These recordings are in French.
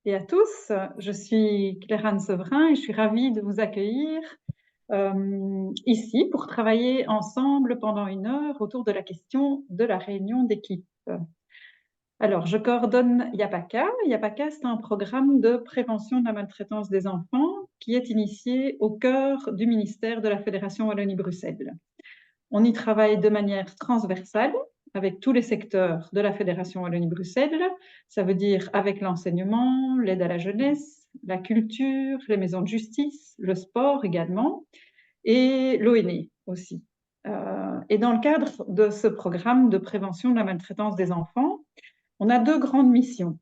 Et à tous, je suis Claire-Anne Sevrin et je suis ravie de vous accueillir ici pour travailler ensemble pendant 1 heure autour de la question de la réunion d'équipe. Alors, je coordonne YAPACA. YAPACA, c'est un programme de prévention de la maltraitance des enfants qui est initié au cœur du ministère de la Fédération Wallonie-Bruxelles. On y travaille de manière transversale avec tous les secteurs de la Fédération Wallonie-Bruxelles. Ça veut dire avec l'enseignement, l'aide à la jeunesse, la culture, les maisons de justice, le sport également, et l'ONE aussi. Et dans le cadre de ce programme de prévention de la maltraitance des enfants, on a 2 grandes missions.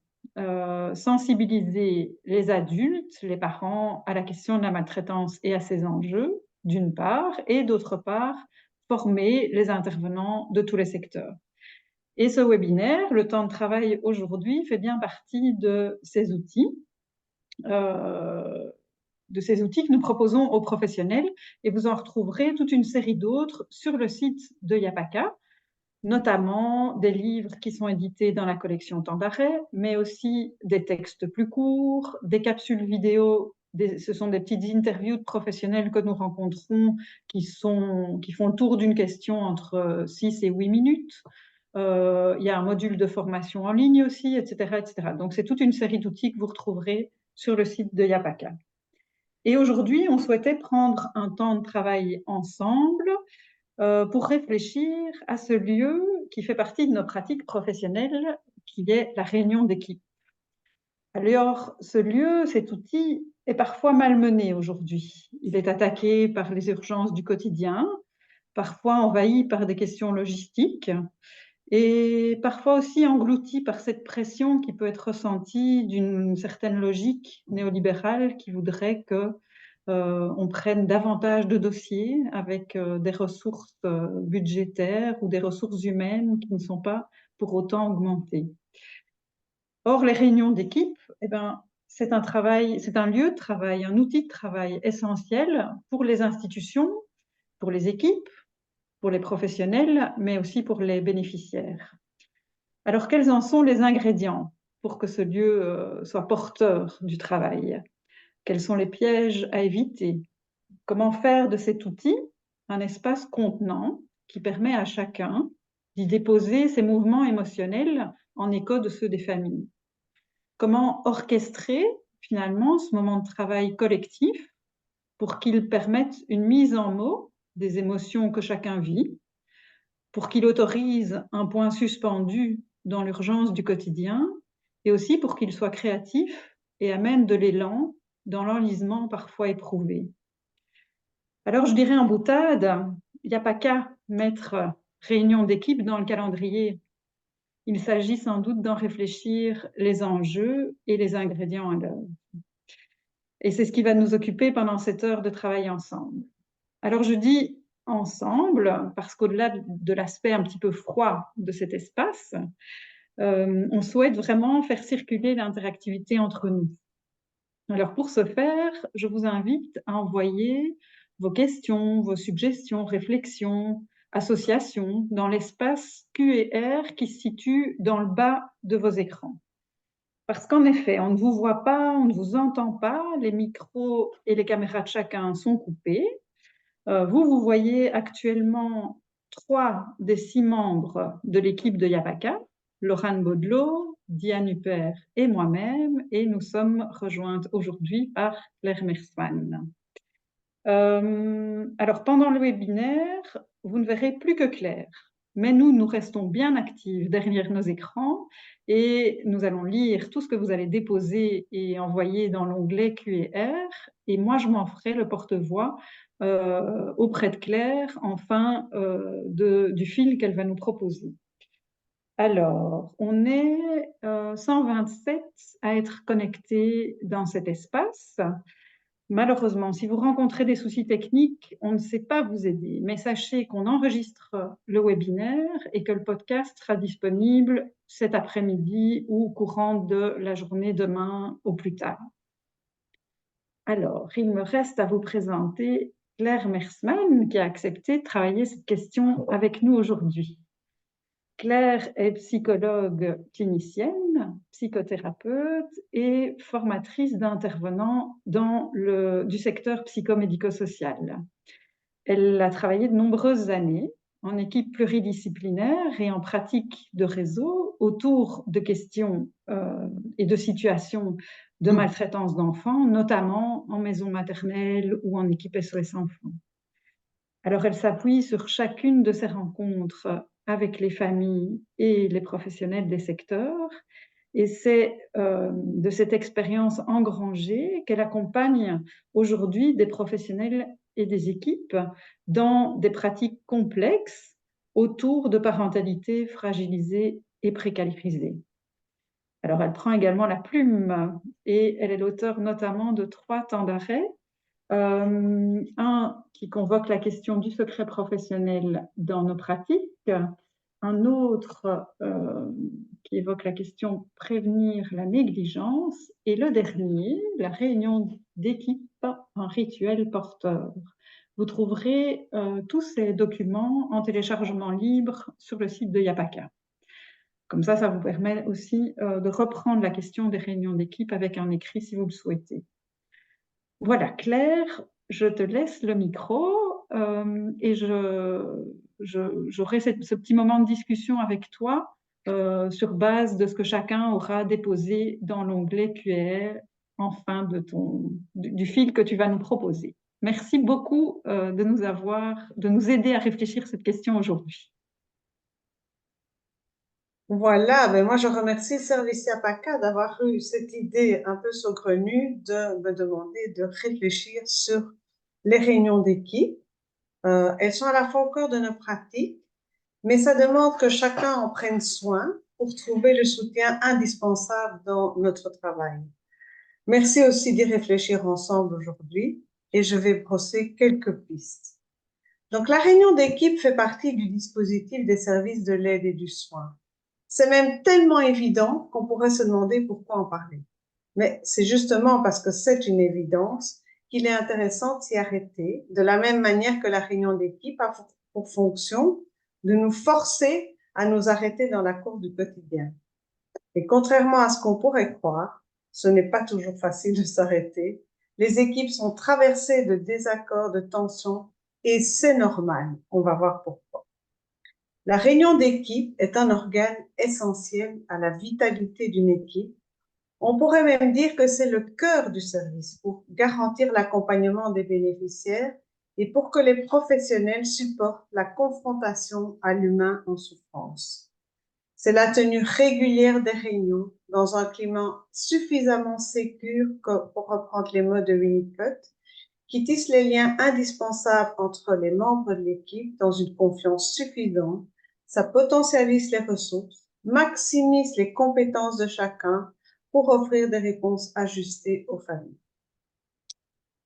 Sensibiliser les adultes, les parents, à la question de la maltraitance et à ses enjeux, d'une part, et d'autre part, former les intervenants de tous les secteurs. Et ce webinaire, le temps de travail aujourd'hui, fait bien partie de ces outils que nous proposons aux professionnels, et vous en retrouverez toute une série d'autres sur le site de YAPACA, notamment des livres qui sont édités dans la collection Temps d'arrêt, mais aussi des textes plus courts, des capsules vidéo. Ce sont des petites interviews de professionnels que nous rencontrons qui font le tour d'une question entre 6 et 8 minutes. Il y a un module de formation en ligne aussi, etc., etc. Donc, c'est toute une série d'outils que vous retrouverez sur le site de YAPACA. Et aujourd'hui, on souhaitait prendre un temps de travail ensemble pour réfléchir à ce lieu qui fait partie de nos pratiques professionnelles, qui est la réunion d'équipe. Alors, ce lieu, cet outil, est parfois malmené aujourd'hui. Il est attaqué par les urgences du quotidien, parfois envahi par des questions logistiques, et parfois aussi englouti par cette pression qui peut être ressentie d'une certaine logique néolibérale qui voudrait que on prenne davantage de dossiers avec des ressources budgétaires ou des ressources humaines qui ne sont pas pour autant augmentées. Or, les réunions d'équipe, c'est un lieu de travail, un outil de travail essentiel pour les institutions, pour les équipes, pour les professionnels, mais aussi pour les bénéficiaires. Alors, quels en sont les ingrédients pour que ce lieu soit porteur du travail? Quels sont les pièges à éviter? Comment faire de cet outil un espace contenant qui permet à chacun d'y déposer ses mouvements émotionnels en écho de ceux des familles? Comment orchestrer finalement ce moment de travail collectif pour qu'il permette une mise en mots des émotions que chacun vit, pour qu'il autorise un point suspendu dans l'urgence du quotidien et aussi pour qu'il soit créatif et amène de l'élan dans l'enlisement parfois éprouvé. Alors, je dirais en boutade, il n'y a pas qu'à mettre réunion d'équipe dans le calendrier. Il s'agit sans doute d'en réfléchir les enjeux et les ingrédients à l'œuvre. Et c'est ce qui va nous occuper pendant cette heure de travail ensemble. Alors, je dis ensemble parce qu'au-delà de l'aspect un petit peu froid de cet espace, on souhaite vraiment faire circuler l'interactivité entre nous. Alors, pour ce faire, je vous invite à envoyer vos questions, vos suggestions, réflexions, associations dans l'espace Q&R qui se situe dans le bas de vos écrans. Parce qu'en effet, on ne vous voit pas, on ne vous entend pas, les micros et les caméras de chacun sont coupés. Vous voyez actuellement 3 des 6 membres de l'équipe de YAPACA, Laurane Baudelot, Diane Huppert et moi-même, et nous sommes rejointes aujourd'hui par Claire Mersman. Alors, pendant le webinaire, vous ne verrez plus que Claire, mais nous restons bien actifs derrière nos écrans et nous allons lire tout ce que vous allez déposer et envoyer dans l'onglet Q&R, et moi, je m'en ferai le porte-voix auprès de Claire en fin du fil qu'elle va nous proposer. Alors, on est 127 à être connectés dans cet espace. Malheureusement, si vous rencontrez des soucis techniques, on ne sait pas vous aider, mais sachez qu'on enregistre le webinaire et que le podcast sera disponible cet après-midi ou au courant de la journée demain au plus tard. Alors, il me reste à vous présenter Claire Mersman qui a accepté de travailler cette question avec nous aujourd'hui. Claire est psychologue clinicienne, psychothérapeute et formatrice d'intervenants du secteur psychomédico-social. Elle a travaillé de nombreuses années en équipe pluridisciplinaire et en pratique de réseau autour de questions et de situations de maltraitance d'enfants, notamment en maison maternelle ou en équipe SOS Enfants. Alors, elle s'appuie sur chacune de ces rencontres avec les familles et les professionnels des secteurs. Et c'est de cette expérience engrangée qu'elle accompagne aujourd'hui des professionnels et des équipes dans des pratiques complexes autour de parentalité fragilisée et précarisée. Alors, elle prend également la plume et elle est l'auteure notamment de 3 temps d'arrêt. Un qui convoque la question du secret professionnel dans nos pratiques, un autre qui évoque la question prévenir la négligence, et le dernier, la réunion d'équipe, un rituel porteur. Vous trouverez tous ces documents en téléchargement libre sur le site de Yapaka. Comme ça vous permet aussi de reprendre la question des réunions d'équipe avec un écrit si vous le souhaitez. Voilà, Claire, je te laisse le micro et j'aurai ce petit moment de discussion avec toi sur base de ce que chacun aura déposé dans l'onglet QR en fin du fil que tu vas nous proposer. Merci beaucoup de nous aider à réfléchir à cette question aujourd'hui. Voilà, ben moi je remercie le service Yapaka d'avoir eu cette idée un peu saugrenue de me demander de réfléchir sur les réunions d'équipe. Elles sont à la fois au cœur de nos pratiques, mais ça demande que chacun en prenne soin pour trouver le soutien indispensable dans notre travail. Merci aussi d'y réfléchir ensemble aujourd'hui et je vais brosser quelques pistes. Donc la réunion d'équipe fait partie du dispositif des services de l'aide et du soin. C'est même tellement évident qu'on pourrait se demander pourquoi en parler. Mais c'est justement parce que c'est une évidence qu'il est intéressant de s'y arrêter, de la même manière que la réunion d'équipe a pour fonction de nous forcer à nous arrêter dans la course du quotidien. Et contrairement à ce qu'on pourrait croire, ce n'est pas toujours facile de s'arrêter. Les équipes sont traversées de désaccords, de tensions, et c'est normal. On va voir pourquoi. La réunion d'équipe est un organe essentiel à la vitalité d'une équipe. On pourrait même dire que c'est le cœur du service pour garantir l'accompagnement des bénéficiaires et pour que les professionnels supportent la confrontation à l'humain en souffrance. C'est la tenue régulière des réunions dans un climat suffisamment sécure, pour reprendre les mots de Winnicott, qui tisse les liens indispensables entre les membres de l'équipe dans une confiance suffisante. Ça potentialise les ressources, maximise les compétences de chacun pour offrir des réponses ajustées aux familles.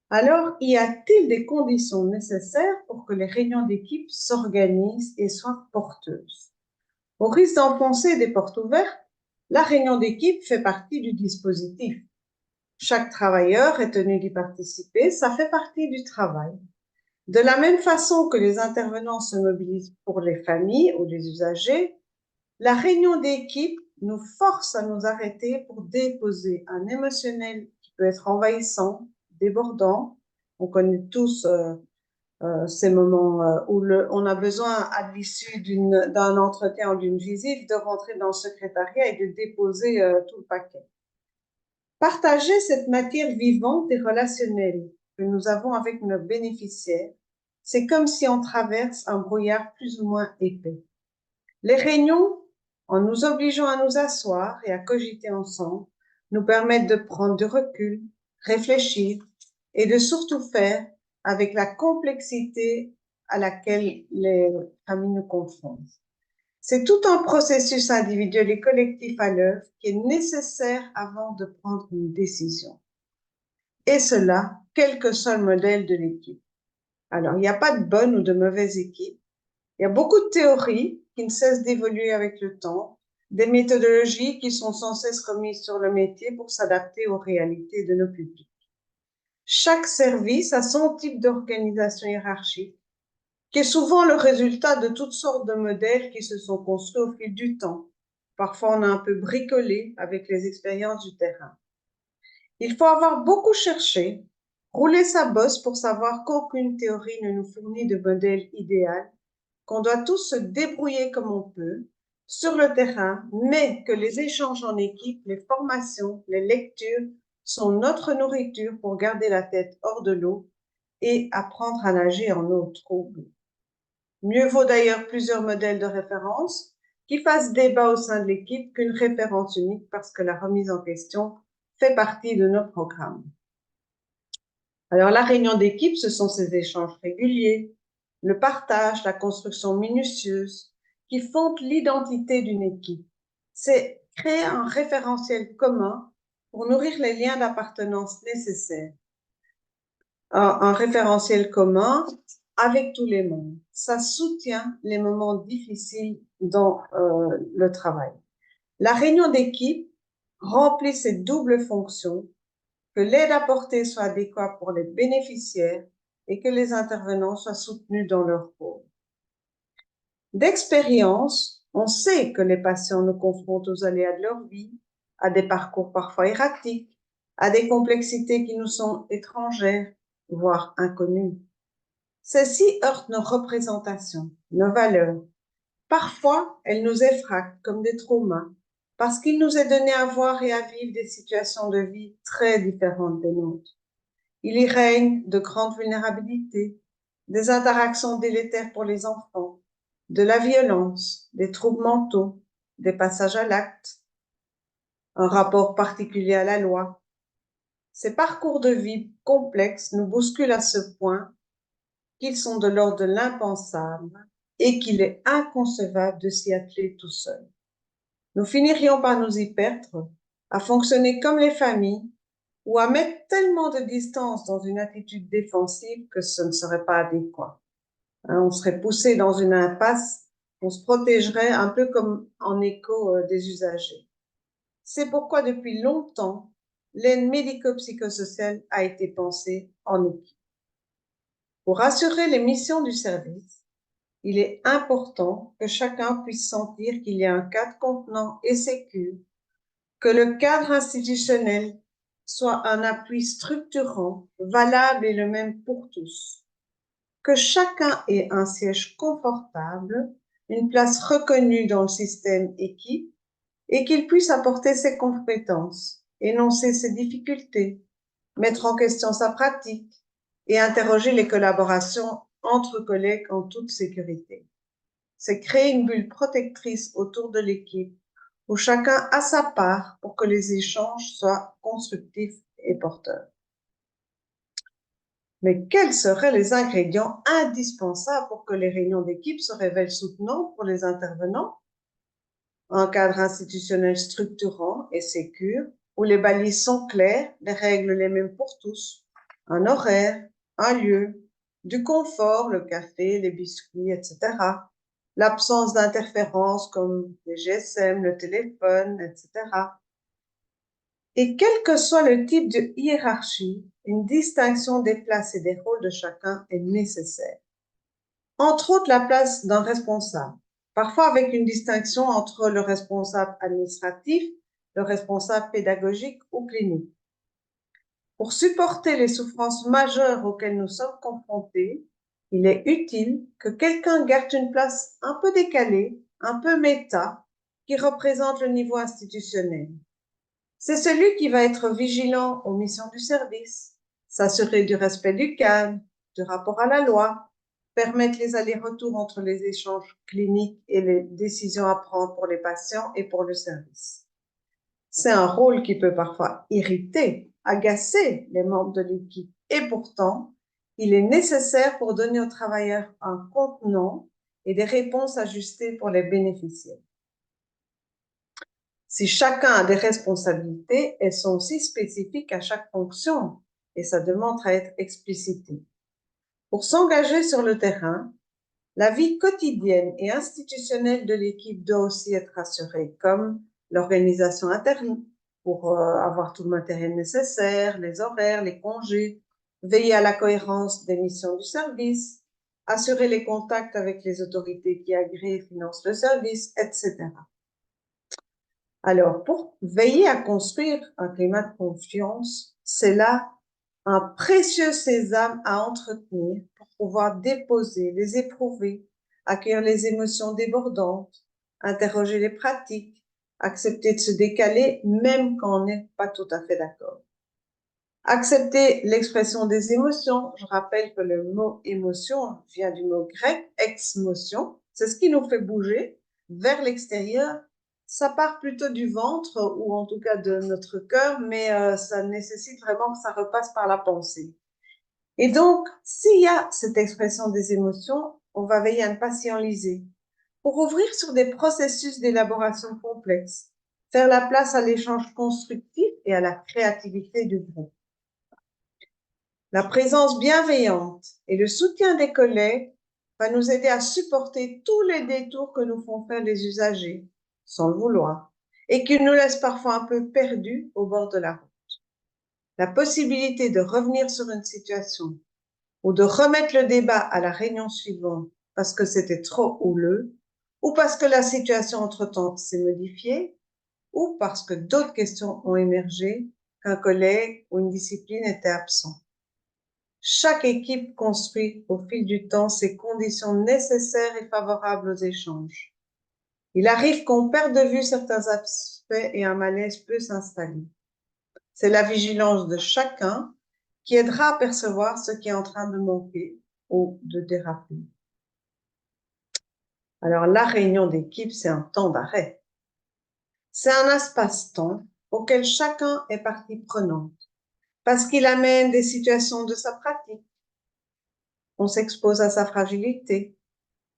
Alors, y a-t-il des conditions nécessaires pour que les réunions d'équipe s'organisent et soient porteuses? Au risque d'enfoncer des portes ouvertes, la réunion d'équipe fait partie du dispositif. Chaque travailleur est tenu d'y participer, ça fait partie du travail. De la même façon que les intervenants se mobilisent pour les familles ou les usagers, la réunion d'équipe nous force à nous arrêter pour déposer un émotionnel qui peut être envahissant, débordant. On connaît tous ces moments où on a besoin, à l'issue d'un entretien ou d'une visite, de rentrer dans le secrétariat et de déposer tout le paquet. Partager cette matière vivante et relationnelle que nous avons avec nos bénéficiaires, c'est comme si on traverse un brouillard plus ou moins épais. Les réunions, en nous obligeant à nous asseoir et à cogiter ensemble, nous permettent de prendre du recul, réfléchir et de surtout faire avec la complexité à laquelle les familles nous confrontent. C'est tout un processus individuel et collectif à l'œuvre qui est nécessaire avant de prendre une décision. Et cela, quel que soit le modèle de l'équipe. Alors, il n'y a pas de bonne ou de mauvaise équipe. Il y a beaucoup de théories qui ne cessent d'évoluer avec le temps, des méthodologies qui sont sans cesse remises sur le métier pour s'adapter aux réalités de nos publics. Chaque service a son type d'organisation hiérarchique qui est souvent le résultat de toutes sortes de modèles qui se sont construits au fil du temps. Parfois, on a un peu bricolé avec les expériences du terrain. Il faut avoir beaucoup cherché, rouler sa bosse pour savoir qu'aucune théorie ne nous fournit de modèle idéal, qu'on doit tous se débrouiller comme on peut sur le terrain, mais que les échanges en équipe, les formations, les lectures sont notre nourriture pour garder la tête hors de l'eau et apprendre à nager en eau trouble. Mieux vaut d'ailleurs plusieurs modèles de référence qui fassent débat au sein de l'équipe qu'une référence unique parce que la remise en question fait partie de nos programmes. Alors, la réunion d'équipe, ce sont ces échanges réguliers, le partage, la construction minutieuse qui font l'identité d'une équipe. C'est créer un référentiel commun pour nourrir les liens d'appartenance nécessaires. Un référentiel commun avec tous les membres. Ça soutient les moments difficiles dans le travail. La réunion d'équipe remplit cette double fonction, que l'aide apportée soit adéquate pour les bénéficiaires et que les intervenants soient soutenus dans leur rôle. D'expérience, on sait que les patients nous confrontent aux aléas de leur vie, à des parcours parfois erratiques, à des complexités qui nous sont étrangères, voire inconnues. Celles-ci heurtent nos représentations, nos valeurs. Parfois, elles nous effraient comme des traumas, parce qu'il nous est donné à voir et à vivre des situations de vie très différentes des nôtres. Il y règne de grandes vulnérabilités, des interactions délétères pour les enfants, de la violence, des troubles mentaux, des passages à l'acte, un rapport particulier à la loi. Ces parcours de vie complexes nous bousculent à ce point qu'ils sont de l'ordre de l'impensable et qu'il est inconcevable de s'y atteler tout seul. Nous finirions par nous y perdre, à fonctionner comme les familles ou à mettre tellement de distance dans une attitude défensive que ce ne serait pas adéquat. On serait poussé dans une impasse, on se protégerait un peu comme en écho des usagers. C'est pourquoi depuis longtemps, l'aide médico-psychosociale a été pensée en équipe. Pour assurer les missions du service, il est important que chacun puisse sentir qu'il y a un cadre contenant et sécure, que le cadre institutionnel soit un appui structurant, valable et le même pour tous, que chacun ait un siège confortable, une place reconnue dans le système équipe et qu'il puisse apporter ses compétences, énoncer ses difficultés, mettre en question sa pratique et interroger les collaborations entre collègues en toute sécurité. C'est créer une bulle protectrice autour de l'équipe où chacun a sa part pour que les échanges soient constructifs et porteurs. Mais quels seraient les ingrédients indispensables pour que les réunions d'équipe se révèlent soutenantes pour les intervenants? Un cadre institutionnel structurant et sécure, où les balises sont claires, les règles les mêmes pour tous, un horaire, un lieu, du confort, le café, les biscuits, etc. L'absence d'interférences comme les GSM, le téléphone, etc. Et quel que soit le type de hiérarchie, une distinction des places et des rôles de chacun est nécessaire. Entre autres, la place d'un responsable, parfois avec une distinction entre le responsable administratif, le responsable pédagogique ou clinique. Pour supporter les souffrances majeures auxquelles nous sommes confrontés, il est utile que quelqu'un garde une place un peu décalée, un peu méta, qui représente le niveau institutionnel. C'est celui qui va être vigilant aux missions du service, s'assurer du respect du cadre, du rapport à la loi, permettre les allers-retours entre les échanges cliniques et les décisions à prendre pour les patients et pour le service. C'est un rôle qui peut parfois irriter, agacer les membres de l'équipe et pourtant, il est nécessaire pour donner aux travailleurs un contenant et des réponses ajustées pour les bénéficiaires. Si chacun a des responsabilités, elles sont aussi spécifiques à chaque fonction et ça demande à être explicité. Pour s'engager sur le terrain, la vie quotidienne et institutionnelle de l'équipe doit aussi être assurée, comme l'organisation interne pour avoir tout le matériel nécessaire, les horaires, les congés, veiller à la cohérence des missions du service, assurer les contacts avec les autorités qui agréent et financent le service, etc. Alors, pour veiller à construire un climat de confiance, c'est là un précieux sésame à entretenir pour pouvoir déposer, les éprouver, accueillir les émotions débordantes, interroger les pratiques, accepter de se décaler même quand on n'est pas tout à fait d'accord. Accepter l'expression des émotions. Je rappelle que le mot émotion vient du mot grec ex-motion. C'est ce qui nous fait bouger vers l'extérieur. Ça part plutôt du ventre ou en tout cas de notre cœur, mais ça nécessite vraiment que ça repasse par la pensée. Et donc, s'il y a cette expression des émotions, on va veiller à ne pas s'y enliser pour ouvrir sur des processus d'élaboration complexes, faire la place à l'échange constructif et à la créativité du groupe. La présence bienveillante et le soutien des collègues va nous aider à supporter tous les détours que nous font faire les usagers, sans le vouloir, et qui nous laissent parfois un peu perdus au bord de la route. La possibilité de revenir sur une situation ou de remettre le débat à la réunion suivante parce que c'était trop houleux, ou parce que la situation entre-temps s'est modifiée, ou parce que d'autres questions ont émergé, qu'un collègue ou une discipline était absent. Chaque équipe construit au fil du temps ces conditions nécessaires et favorables aux échanges. Il arrive qu'on perde de vue certains aspects et un malaise peut s'installer. C'est la vigilance de chacun qui aidera à percevoir ce qui est en train de manquer ou de déraper. Alors, la réunion d'équipe, c'est un temps d'arrêt. C'est un espace-temps auquel chacun est partie prenante parce qu'il amène des situations de sa pratique. On s'expose à sa fragilité.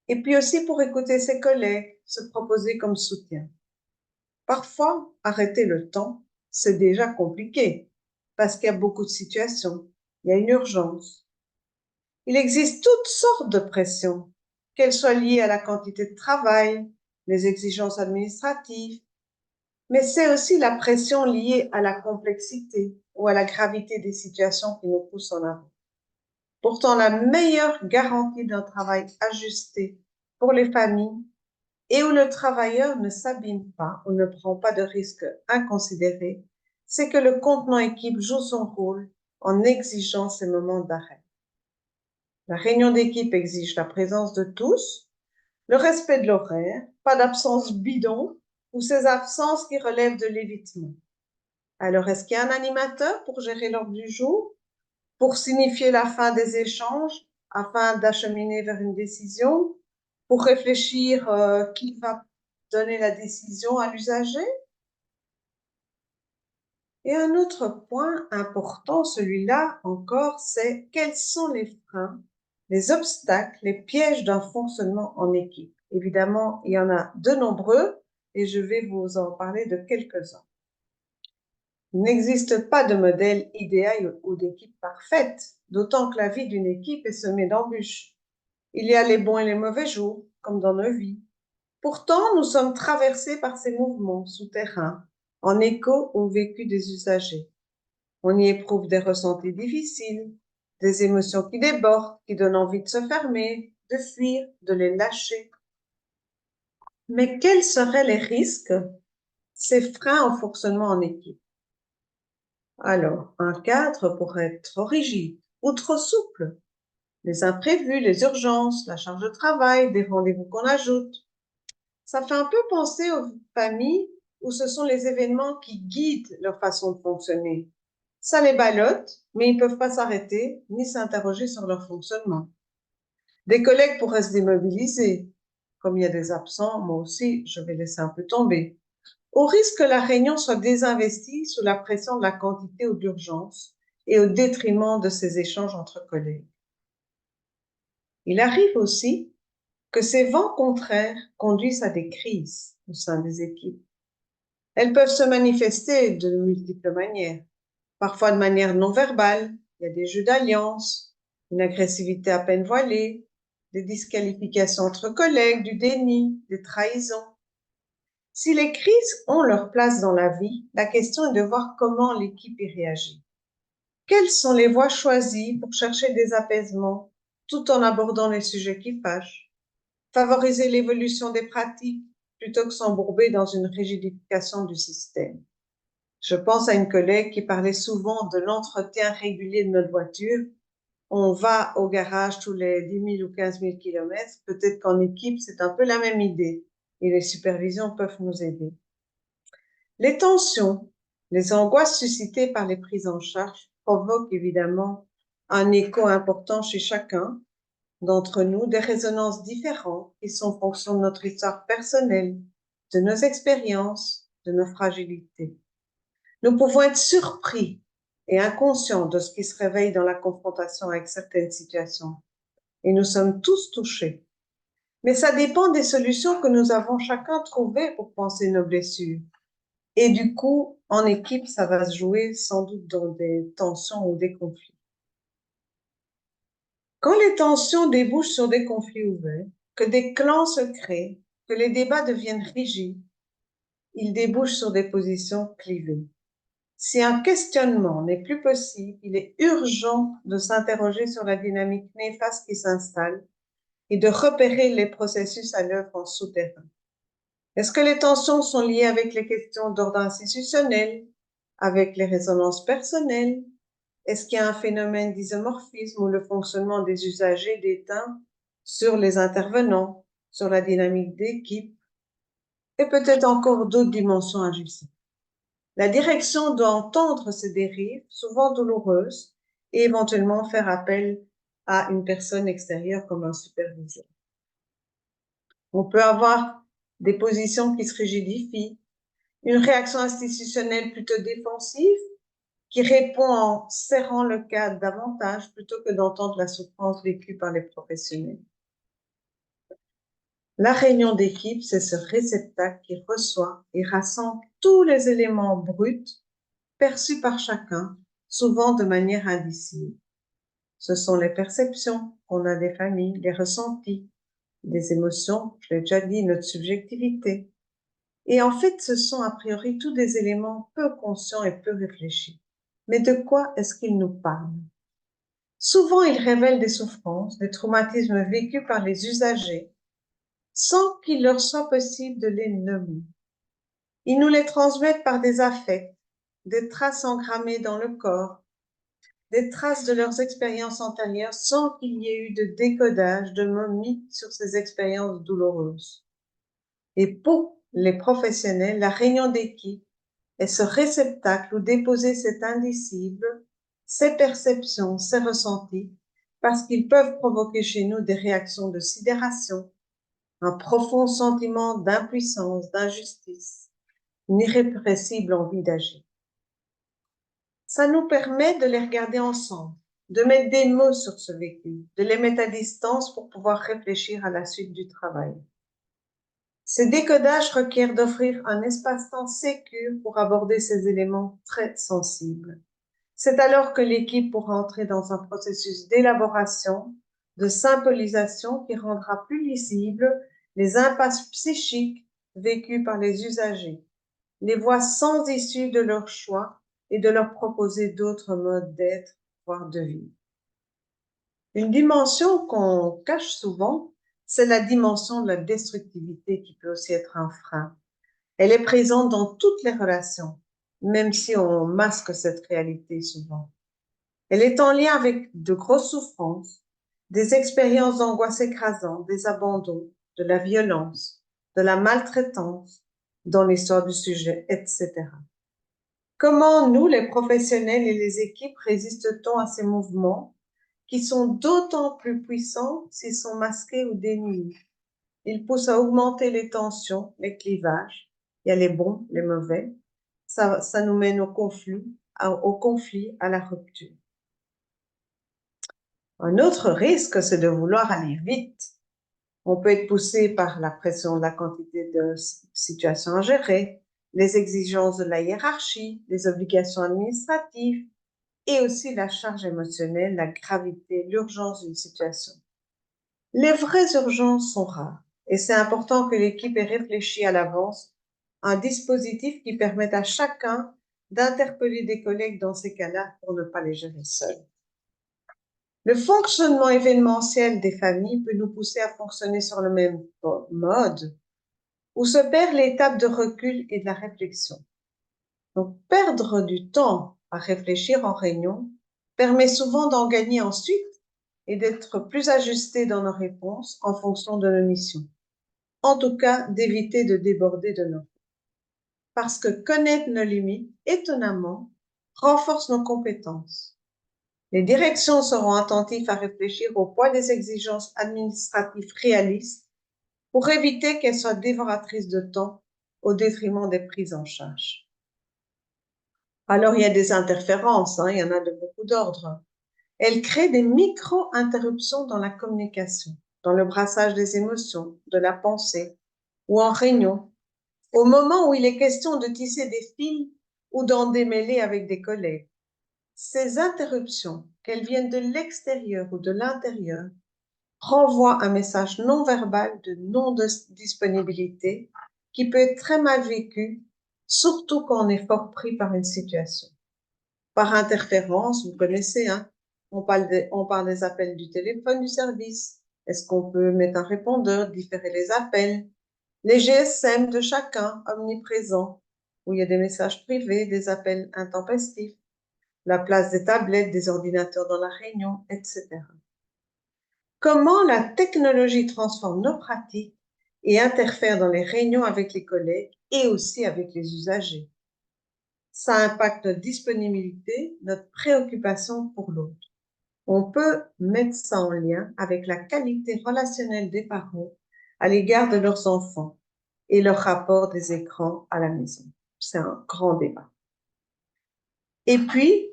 Et puis aussi pour écouter ses collègues, se proposer comme soutien. Parfois, arrêter le temps, c'est déjà compliqué, parce qu'il y a beaucoup de situations, il y a une urgence. Il existe toutes sortes de pressions, qu'elles soient liées à la quantité de travail, les exigences administratives, mais c'est aussi la pression liée à la complexité ou à la gravité des situations qui nous poussent en avant. Pourtant, la meilleure garantie d'un travail ajusté pour les familles et où le travailleur ne s'abîme pas ou ne prend pas de risques inconsidérés, c'est que le contenant équipe joue son rôle en exigeant ces moments d'arrêt. La réunion d'équipe exige la présence de tous, le respect de l'horaire, pas d'absence bidon ou ces absences qui relèvent de l'évitement. Alors, est-ce qu'il y a un animateur pour gérer l'ordre du jour, pour signifier la fin des échanges afin d'acheminer vers une décision, pour réfléchir qui va donner la décision à l'usager? Et un autre point important, celui-là encore, c'est quels sont les freins, les obstacles, les pièges d'un fonctionnement en équipe. Évidemment, il y en a de nombreux et je vais vous en parler de quelques-uns. Il n'existe pas de modèle idéal ou d'équipe parfaite, d'autant que la vie d'une équipe est semée d'embûches. Il y a les bons et les mauvais jours, comme dans nos vies. Pourtant, nous sommes traversés par ces mouvements souterrains, en écho au vécu des usagers. On y éprouve des ressentis difficiles, des émotions qui débordent, qui donnent envie de se fermer, de fuir, de les lâcher. Mais quels seraient les risques, ces freins au fonctionnement en équipe? Alors, un cadre pourrait être trop rigide ou trop souple. Les imprévus, les urgences, la charge de travail, des rendez-vous qu'on ajoute. Ça fait un peu penser aux familles où ce sont les événements qui guident leur façon de fonctionner. Ça les ballotte, mais ils ne peuvent pas s'arrêter ni s'interroger sur leur fonctionnement. Des collègues pourraient se démobiliser. Comme il y a des absents, moi aussi, je vais laisser un peu tomber. Au risque que la réunion soit désinvestie sous la pression de la quantité ou de l'urgence et au détriment de ces échanges entre collègues. Il arrive aussi que ces vents contraires conduisent à des crises au sein des équipes. Elles peuvent se manifester de multiples manières, parfois de manière non verbale. Il y a des jeux d'alliance, une agressivité à peine voilée, des disqualifications entre collègues, du déni, des trahisons. Si les crises ont leur place dans la vie, la question est de voir comment l'équipe y réagit. Quelles sont les voies choisies pour chercher des apaisements tout en abordant les sujets qui fâchent, favoriser l'évolution des pratiques plutôt que s'embourber dans une rigidification du système. Je pense à une collègue qui parlait souvent de l'entretien régulier de notre voiture. On va au garage tous les 10 000 ou 15 000 kilomètres. Peut-être qu'en équipe, c'est un peu la même idée et les supervisions peuvent nous aider. Les tensions, les angoisses suscitées par les prises en charge provoquent évidemment un écho important chez chacun d'entre nous, des résonances différentes qui sont en fonction de notre histoire personnelle, de nos expériences, de nos fragilités. Nous pouvons être surpris et inconscients de ce qui se réveille dans la confrontation avec certaines situations. Et nous sommes tous touchés. Mais ça dépend des solutions que nous avons chacun trouvées pour penser nos blessures. Et du coup, en équipe, ça va se jouer sans doute dans des tensions ou des conflits. Quand les tensions débouchent sur des conflits ouverts, que des clans se créent, que les débats deviennent rigides, ils débouchent sur des positions clivées. Si un questionnement n'est plus possible, il est urgent de s'interroger sur la dynamique néfaste qui s'installe et de repérer les processus à l'œuvre en souterrain. Est-ce que les tensions sont liées avec les questions d'ordre institutionnel, avec les résonances personnelles? Est-ce qu'il y a un phénomène d'isomorphisme où le fonctionnement des usagers déteint sur les intervenants, sur la dynamique d'équipe et peut-être encore d'autres dimensions ajustées? La direction doit entendre ces dérives, souvent douloureuses, et éventuellement faire appel à une personne extérieure comme un superviseur. On peut avoir des positions qui se rigidifient, une réaction institutionnelle plutôt défensive qui répond en serrant le cadre davantage plutôt que d'entendre la souffrance vécue par les professionnels. La réunion d'équipe, c'est ce réceptacle qui reçoit et rassemble tous les éléments bruts perçus par chacun, souvent de manière indicible. Ce sont les perceptions qu'on a des familles, les ressentis, des émotions, je l'ai déjà dit, notre subjectivité. Et en fait, ce sont a priori tous des éléments peu conscients et peu réfléchis. Mais de quoi est-ce qu'ils nous parlent? Souvent, ils révèlent des souffrances, des traumatismes vécus par les usagers, sans qu'il leur soit possible de les nommer. Ils nous les transmettent par des affects, des traces engrammées dans le corps, des traces de leurs expériences antérieures sans qu'il y ait eu de décodage, de momie sur ces expériences douloureuses. Et pour les professionnels, la réunion d'équipe est ce réceptacle où déposer cet indicible, ces perceptions, ces ressentis, parce qu'ils peuvent provoquer chez nous des réactions de sidération, un profond sentiment d'impuissance, d'injustice, une irrépressible envie d'agir. Ça nous permet de les regarder ensemble, de mettre des mots sur ce vécu, de les mettre à distance pour pouvoir réfléchir à la suite du travail. Ces décodages requièrent d'offrir un espace-temps sécure pour aborder ces éléments très sensibles. C'est alors que l'équipe pourra entrer dans un processus d'élaboration, de symbolisation qui rendra plus lisibles les impasses psychiques vécues par les usagers, les voix sans issue de leur choix et de leur proposer d'autres modes d'être, voire de vivre. Une dimension qu'on cache souvent, c'est la dimension de la destructivité qui peut aussi être un frein. Elle est présente dans toutes les relations, même si on masque cette réalité souvent. Elle est en lien avec de grosses souffrances, des expériences d'angoisse écrasantes, des abandons, de la violence, de la maltraitance dans l'histoire du sujet, etc. Comment nous, les professionnels et les équipes, résiste-t-on à ces mouvements qui sont d'autant plus puissants s'ils sont masqués ou dénués? Ils poussent à augmenter les tensions, les clivages. Il y a les bons, les mauvais. Ça nous mène au conflit, à la rupture. Un autre risque, c'est de vouloir aller vite. On peut être poussé par la pression de la quantité de situations à gérer, les exigences de la hiérarchie, les obligations administratives et aussi la charge émotionnelle, la gravité, l'urgence d'une situation. Les vraies urgences sont rares et c'est important que l'équipe ait réfléchi à l'avance un dispositif qui permette à chacun d'interpeller des collègues dans ces cas-là pour ne pas les gérer seuls. Le fonctionnement événementiel des familles peut nous pousser à fonctionner sur le même mode, où se perd l'étape de recul et de la réflexion. Donc, perdre du temps à réfléchir en réunion permet souvent d'en gagner ensuite et d'être plus ajusté dans nos réponses en fonction de nos missions. En tout cas, d'éviter de déborder de nos. Parce que connaître nos limites, étonnamment, renforce nos compétences. Les directions seront attentives à réfléchir au poids des exigences administratives réalistes pour éviter qu'elles soient dévoratrices de temps au détriment des prises en charge. Alors, il y a des interférences, il y en a de beaucoup d'ordres. Elles créent des micro-interruptions dans la communication, dans le brassage des émotions, de la pensée, ou en réunion, au moment où il est question de tisser des fils ou d'en démêler avec des collègues. Ces interruptions, qu'elles viennent de l'extérieur ou de l'intérieur, renvoient un message non verbal de non-disponibilité qui peut être très mal vécu, surtout quand on est fort pris par une situation. Par interférence, vous connaissez, on parle des appels du téléphone du service. Est-ce qu'on peut mettre un répondeur, différer les appels? Les GSM de chacun, omniprésents, où il y a des messages privés, des appels intempestifs, la place des tablettes, des ordinateurs dans la réunion, etc. Comment la technologie transforme nos pratiques et interfère dans les réunions avec les collègues et aussi avec les usagers. Ça impacte notre disponibilité, notre préoccupation pour l'autre. On peut mettre ça en lien avec la qualité relationnelle des parents à l'égard de leurs enfants et leur rapport des écrans à la maison. C'est un grand débat. Et puis,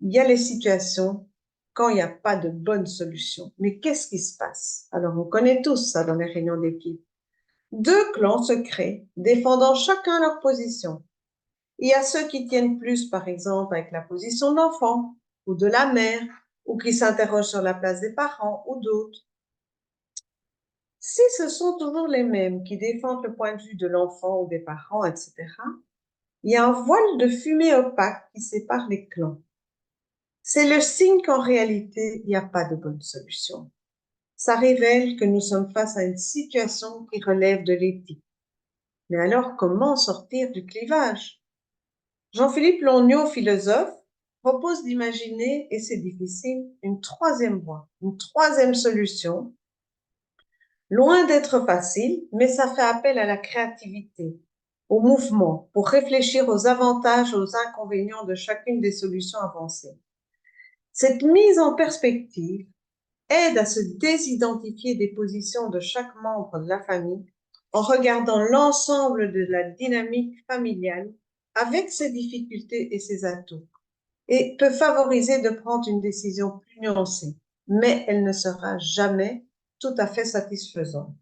il y a les situations quand il n'y a pas de bonne solution. Mais qu'est-ce qui se passe? Alors, on connaît tous ça dans les réunions d'équipe. Deux clans se créent, défendant chacun leur position. Il y a ceux qui tiennent plus, par exemple, avec la position de l'enfant ou de la mère, ou qui s'interrogent sur la place des parents ou d'autres. Si ce sont toujours les mêmes qui défendent le point de vue de l'enfant ou des parents, etc., il y a un voile de fumée opaque qui sépare les clans. C'est le signe qu'en réalité, il n'y a pas de bonne solution. Ça révèle que nous sommes face à une situation qui relève de l'éthique. Mais alors, comment sortir du clivage? Jean-Philippe Longnot, philosophe, propose d'imaginer, et c'est difficile, une troisième voie, une troisième solution. Loin d'être facile, mais ça fait appel à la créativité, au mouvement, pour réfléchir aux avantages, aux inconvénients de chacune des solutions avancées. Cette mise en perspective aide à se désidentifier des positions de chaque membre de la famille en regardant l'ensemble de la dynamique familiale avec ses difficultés et ses atouts, et peut favoriser de prendre une décision plus nuancée, mais elle ne sera jamais tout à fait satisfaisante.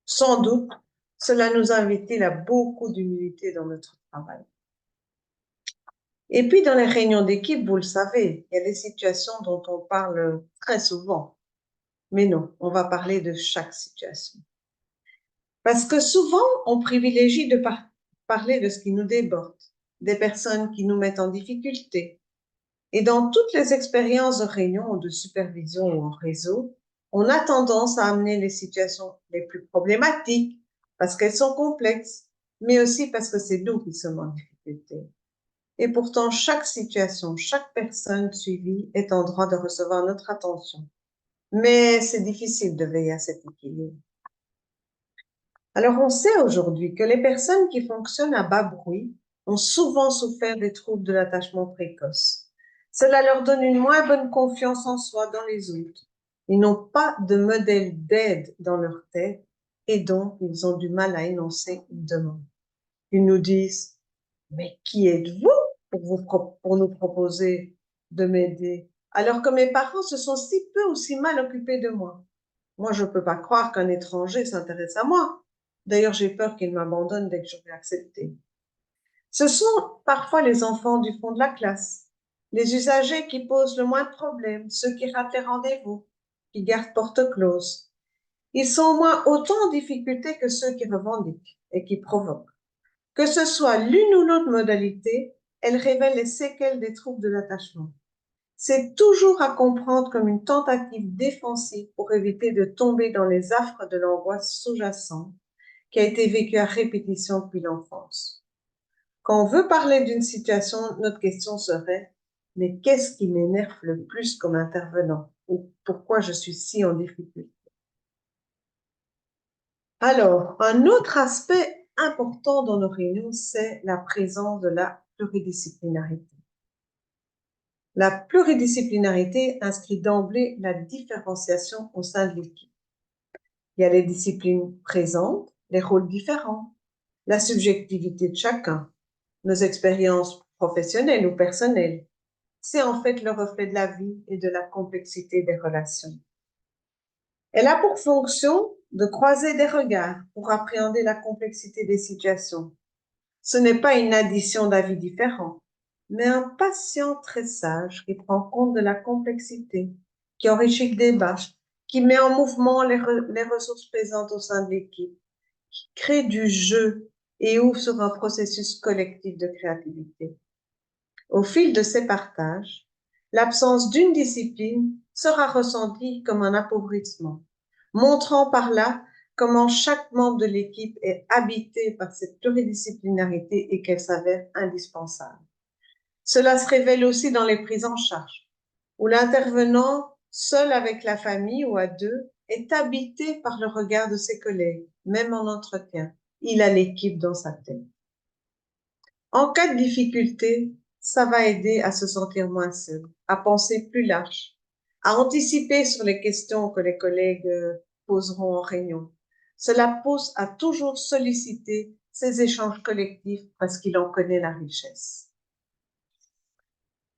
Sans doute, cela nous invite-t-il à beaucoup d'humilité dans notre travail. Et puis, dans les réunions d'équipe, vous le savez, il y a des situations dont on parle très souvent. Mais non, on va parler de chaque situation. Parce que souvent, on privilégie de parler de ce qui nous déborde, des personnes qui nous mettent en difficulté. Et dans toutes les expériences de réunion ou de supervision ou en réseau, on a tendance à amener les situations les plus problématiques parce qu'elles sont complexes, mais aussi parce que c'est nous qui sommes en difficulté. Et pourtant, chaque situation, chaque personne suivie est en droit de recevoir notre attention. Mais c'est difficile de veiller à cet équilibre. Alors, on sait aujourd'hui que les personnes qui fonctionnent à bas bruit ont souvent souffert des troubles de l'attachement précoce. Cela leur donne une moins bonne confiance en soi dans les autres. Ils n'ont pas de modèle d'aide dans leur tête et donc ils ont du mal à énoncer une demande. Ils nous disent, mais qui êtes-vous pour nous proposer de m'aider, alors que mes parents se sont si peu ou si mal occupés de moi? Moi, je ne peux pas croire qu'un étranger s'intéresse à moi. D'ailleurs, j'ai peur qu'il m'abandonne dès que j'aurai accepté. Ce sont parfois les enfants du fond de la classe, les usagers qui posent le moins de problèmes, ceux qui ratent les rendez-vous, qui gardent porte close. Ils sont au moins autant en difficulté que ceux qui revendiquent et qui provoquent. Que ce soit l'une ou l'autre modalité, elle révèle les séquelles des troubles de l'attachement. c'est toujours à comprendre comme une tentative défensive pour éviter de tomber dans les affres de l'angoisse sous-jacente qui a été vécue à répétition depuis l'enfance. Quand on veut parler d'une situation, notre question serait, mais qu'est-ce qui m'énerve le plus comme intervenant? Ou pourquoi je suis si en difficulté? Alors, un autre aspect important dans nos réunions, c'est la présence de la pluridisciplinarité. La pluridisciplinarité inscrit d'emblée la différenciation au sein de l'équipe. Il y a les disciplines présentes, les rôles différents, la subjectivité de chacun, nos expériences professionnelles ou personnelles. C'est en fait le reflet de la vie et de la complexité des relations. Elle a pour fonction de croiser des regards pour appréhender la complexité des situations. Ce n'est pas une addition d'avis différents, mais un patient tressage qui prend compte de la complexité, qui enrichit le débat, qui met en mouvement les ressources présentes au sein de l'équipe, qui crée du jeu et ouvre sur un processus collectif de créativité. Au fil de ces partages, l'absence d'une discipline sera ressentie comme un appauvrissement, montrant par là comment chaque membre de l'équipe est habité par cette pluridisciplinarité et qu'elle s'avère indispensable. Cela se révèle aussi dans les prises en charge, où l'intervenant, seul avec la famille ou à deux, est habité par le regard de ses collègues, même en entretien. Il a l'équipe dans sa tête. En cas de difficulté, ça va aider à se sentir moins seul, à penser plus large, à anticiper sur les questions que les collègues poseront en réunion. Cela pousse à toujours solliciter ces échanges collectifs parce qu'il en connaît la richesse.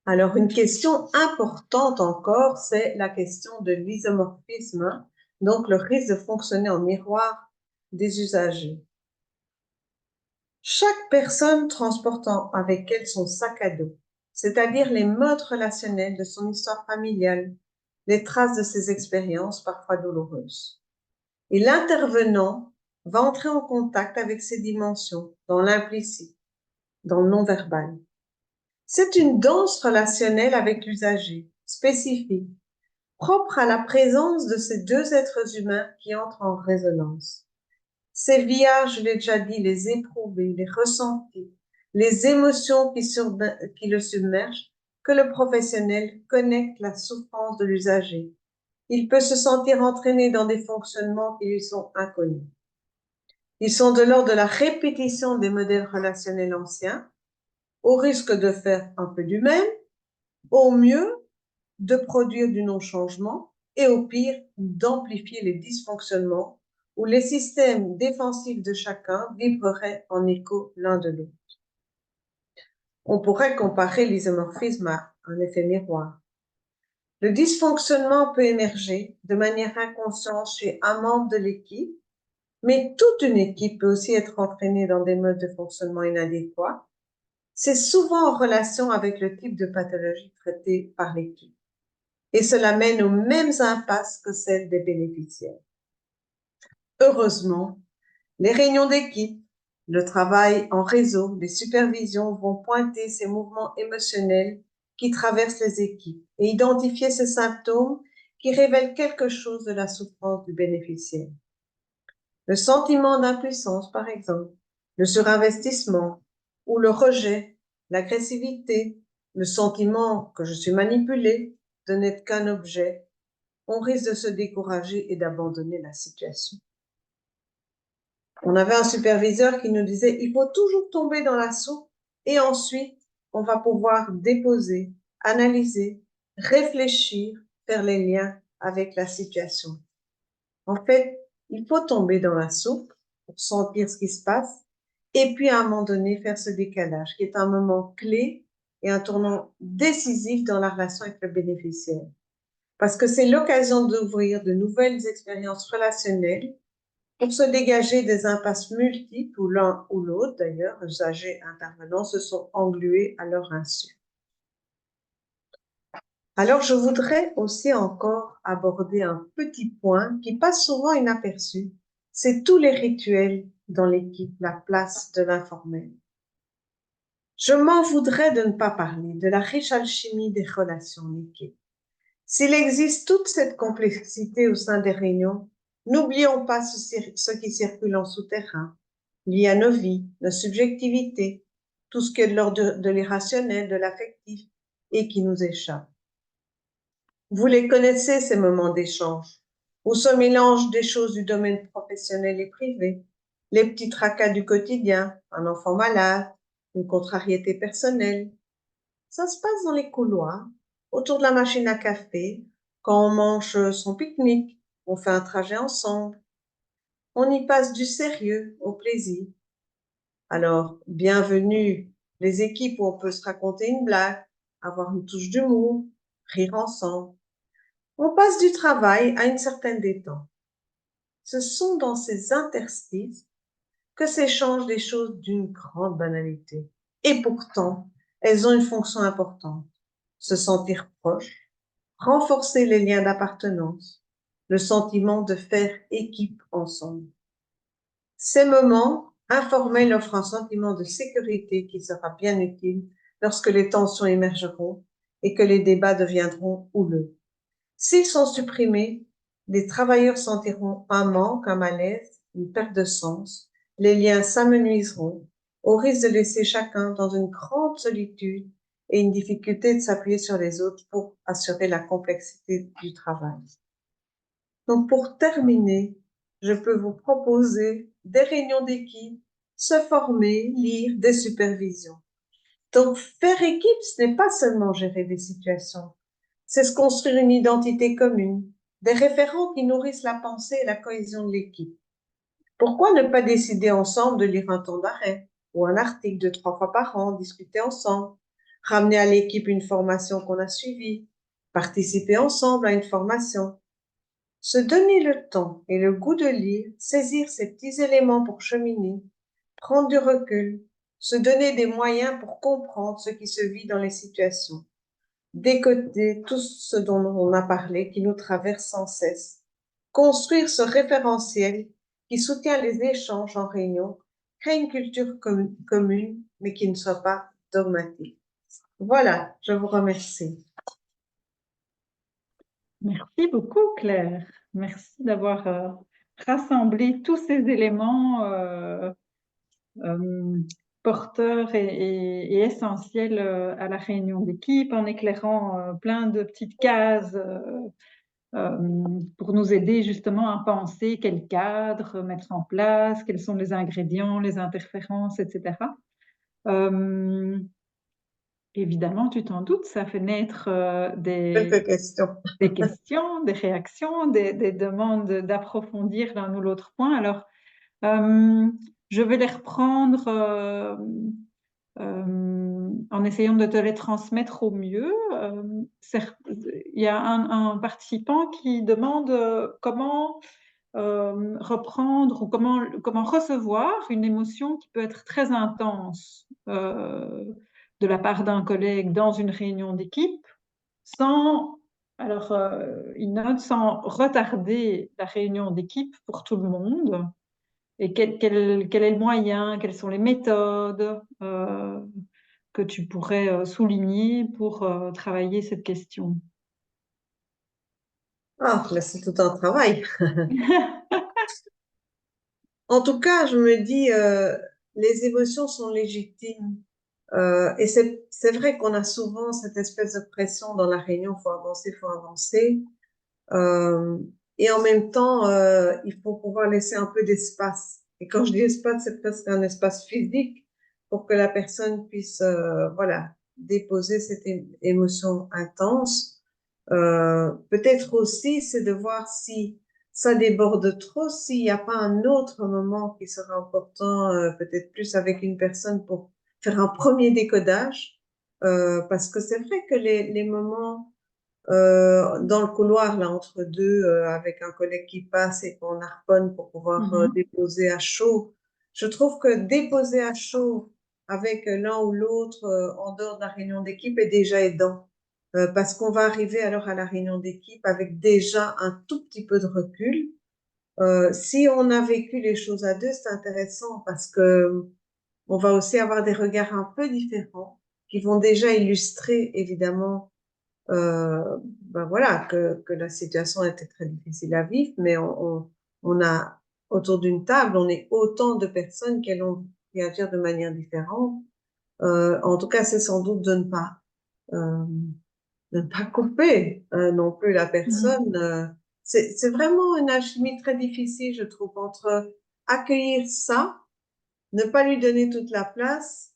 Alors, une question importante encore, c'est la question de l'isomorphisme, donc le risque de fonctionner en miroir des usagers. Chaque personne transportant avec elle son sac à dos, c'est-à-dire les modes relationnels de son histoire familiale, les traces de ses expériences parfois douloureuses. Et l'intervenant va entrer en contact avec ces dimensions dans l'implicite, dans le non-verbal. C'est une danse relationnelle avec l'usager, spécifique, propre à la présence de ces deux êtres humains qui entrent en résonance. C'est via, je l'ai déjà dit, les éprouvés, les ressentis, les émotions qui le submergent, que le professionnel connecte la souffrance de l'usager. Il peut se sentir entraîné dans des fonctionnements qui lui sont inconnus. Ils sont de l'ordre de la répétition des modèles relationnels anciens, au risque de faire un peu du même, au mieux de produire du non-changement et au pire d'amplifier les dysfonctionnements où les systèmes défensifs de chacun vibreraient en écho l'un de l'autre. On pourrait comparer l'isomorphisme à un effet miroir. Le dysfonctionnement peut émerger de manière inconsciente chez un membre de l'équipe, mais toute une équipe peut aussi être entraînée dans des modes de fonctionnement inadéquats. C'est souvent en relation avec le type de pathologie traitée par l'équipe. Et cela mène aux mêmes impasses que celles des bénéficiaires. Heureusement, les réunions d'équipe, le travail en réseau, les supervisions vont pointer ces mouvements émotionnels qui traversent les équipes et identifier ces symptômes qui révèlent quelque chose de la souffrance du bénéficiaire. Le sentiment d'impuissance, par exemple, le surinvestissement ou le rejet, l'agressivité, le sentiment que je suis manipulé, de n'être qu'un objet, on risque de se décourager et d'abandonner la situation. On avait un superviseur qui nous disait, il faut toujours tomber dans la soupe et ensuite, on va pouvoir déposer, analyser, réfléchir, faire les liens avec la situation. En fait, il faut tomber dans la soupe pour sentir ce qui se passe et puis à un moment donné, faire ce décalage qui est un moment clé et un tournant décisif dans la relation avec le bénéficiaire. Parce que c'est l'occasion d'ouvrir de nouvelles expériences relationnelles pour se dégager des impasses multiples où l'un ou l'autre, d'ailleurs, usagers intervenants, se sont englués à leur insu. Alors, je voudrais aussi encore aborder un petit point qui passe souvent inaperçu. C'est tous les rituels dans l'équipe, la place de l'informel. Je m'en voudrais de ne pas parler de la riche alchimie des relations en équipe. S'il existe toute cette complexité au sein des réunions, n'oublions pas ce qui circule en souterrain, lié à nos vies, nos subjectivités, tout ce qui est de l'ordre de l'irrationnel, de l'affectif et qui nous échappe. Vous les connaissez, ces moments d'échange, où se mélangent des choses du domaine professionnel et privé, les petits tracas du quotidien, un enfant malade, une contrariété personnelle. Ça se passe dans les couloirs, autour de la machine à café, quand on mange son pique-nique, on fait un trajet ensemble. On y passe du sérieux au plaisir. Alors, bienvenue les équipes où on peut se raconter une blague, avoir une touche d'humour, rire ensemble. On passe du travail à une certaine détente. Ce sont dans ces interstices que s'échangent des choses d'une grande banalité. Et pourtant, elles ont une fonction importante. Se sentir proche, renforcer les liens d'appartenance, le sentiment de faire équipe ensemble. Ces moments informels offrent un sentiment de sécurité qui sera bien utile lorsque les tensions émergeront et que les débats deviendront houleux. S'ils sont supprimés, les travailleurs sentiront un manque, un malaise, une perte de sens, les liens s'amenuiseront, au risque de laisser chacun dans une grande solitude et une difficulté de s'appuyer sur les autres pour assurer la complexité du travail. Donc, pour terminer, je peux vous proposer des réunions d'équipe, se former, lire, des supervisions. Donc, faire équipe, ce n'est pas seulement gérer des situations, c'est se construire une identité commune, des référents qui nourrissent la pensée et la cohésion de l'équipe. Pourquoi ne pas décider ensemble de lire un temps d'arrêt ou un article 2, 3 fois par an, discuter ensemble, ramener à l'équipe une formation qu'on a suivie, participer ensemble à une formation, se donner le temps et le goût de lire, saisir ces petits éléments pour cheminer, prendre du recul, se donner des moyens pour comprendre ce qui se vit dans les situations, décoder tout ce dont on a parlé, qui nous traverse sans cesse, construire ce référentiel qui soutient les échanges en réunion, crée une culture commune, mais qui ne soit pas dogmatique. Voilà, je vous remercie. Merci beaucoup, Claire. Merci d'avoir rassemblé tous ces éléments euh, porteurs et essentiels à la réunion d'équipe en éclairant plein de petites cases pour nous aider justement à penser quel cadre mettre en place, quels sont les ingrédients, les interférences, etc. Euh, Évidemment, tu t'en doutes, ça fait naître Quelques questions. des questions, des réactions, des demandes d'approfondir l'un ou l'autre point. Alors, je vais les reprendre en essayant de te les transmettre au mieux. Il y a un participant qui demande comment reprendre ou comment recevoir une émotion qui peut être très intense de la part d'un collègue dans une réunion d'équipe sans, alors il note, sans retarder la réunion d'équipe pour tout le monde. Et quel est le moyen, quelles sont les méthodes que tu pourrais souligner pour travailler cette question? Ah, mais c'est tout un travail. En tout cas, je me dis, les émotions sont légitimes. Et c'est vrai qu'on a souvent cette espèce de pression dans la réunion, faut avancer, faut avancer. Euh, et en même temps, il faut pouvoir laisser un peu d'espace. Et quand je dis espace, c'est presque un espace physique pour que la personne puisse, voilà, déposer cette émotion intense. Peut-être aussi, c'est de voir si ça déborde trop, s'il n'y a pas un autre moment qui sera important, peut-être plus avec une personne pour faire un premier décodage. Parce que c'est vrai que les moments dans le couloir, là, entre deux, avec un collègue qui passe et qu'on harponne pour pouvoir Mhm. déposer à chaud. Je trouve que déposer à chaud avec l'un ou l'autre en dehors de la réunion d'équipe est déjà aidant. Parce qu'on va arriver alors à la réunion d'équipe avec déjà un tout petit peu de recul. Si on a vécu les choses à deux, c'est intéressant parce que on va aussi avoir des regards un peu différents qui vont déjà illustrer, évidemment, ben voilà, que la situation était très difficile à vivre, mais on a autour d'une table, on est autant de personnes qui allons réagir de manière différente. En tout cas, c'est sans doute euh, de ne pas couper non plus la Mhm. personne. C'est vraiment une alchimie très difficile, je trouve, entre accueillir ça, ne pas lui donner toute la place,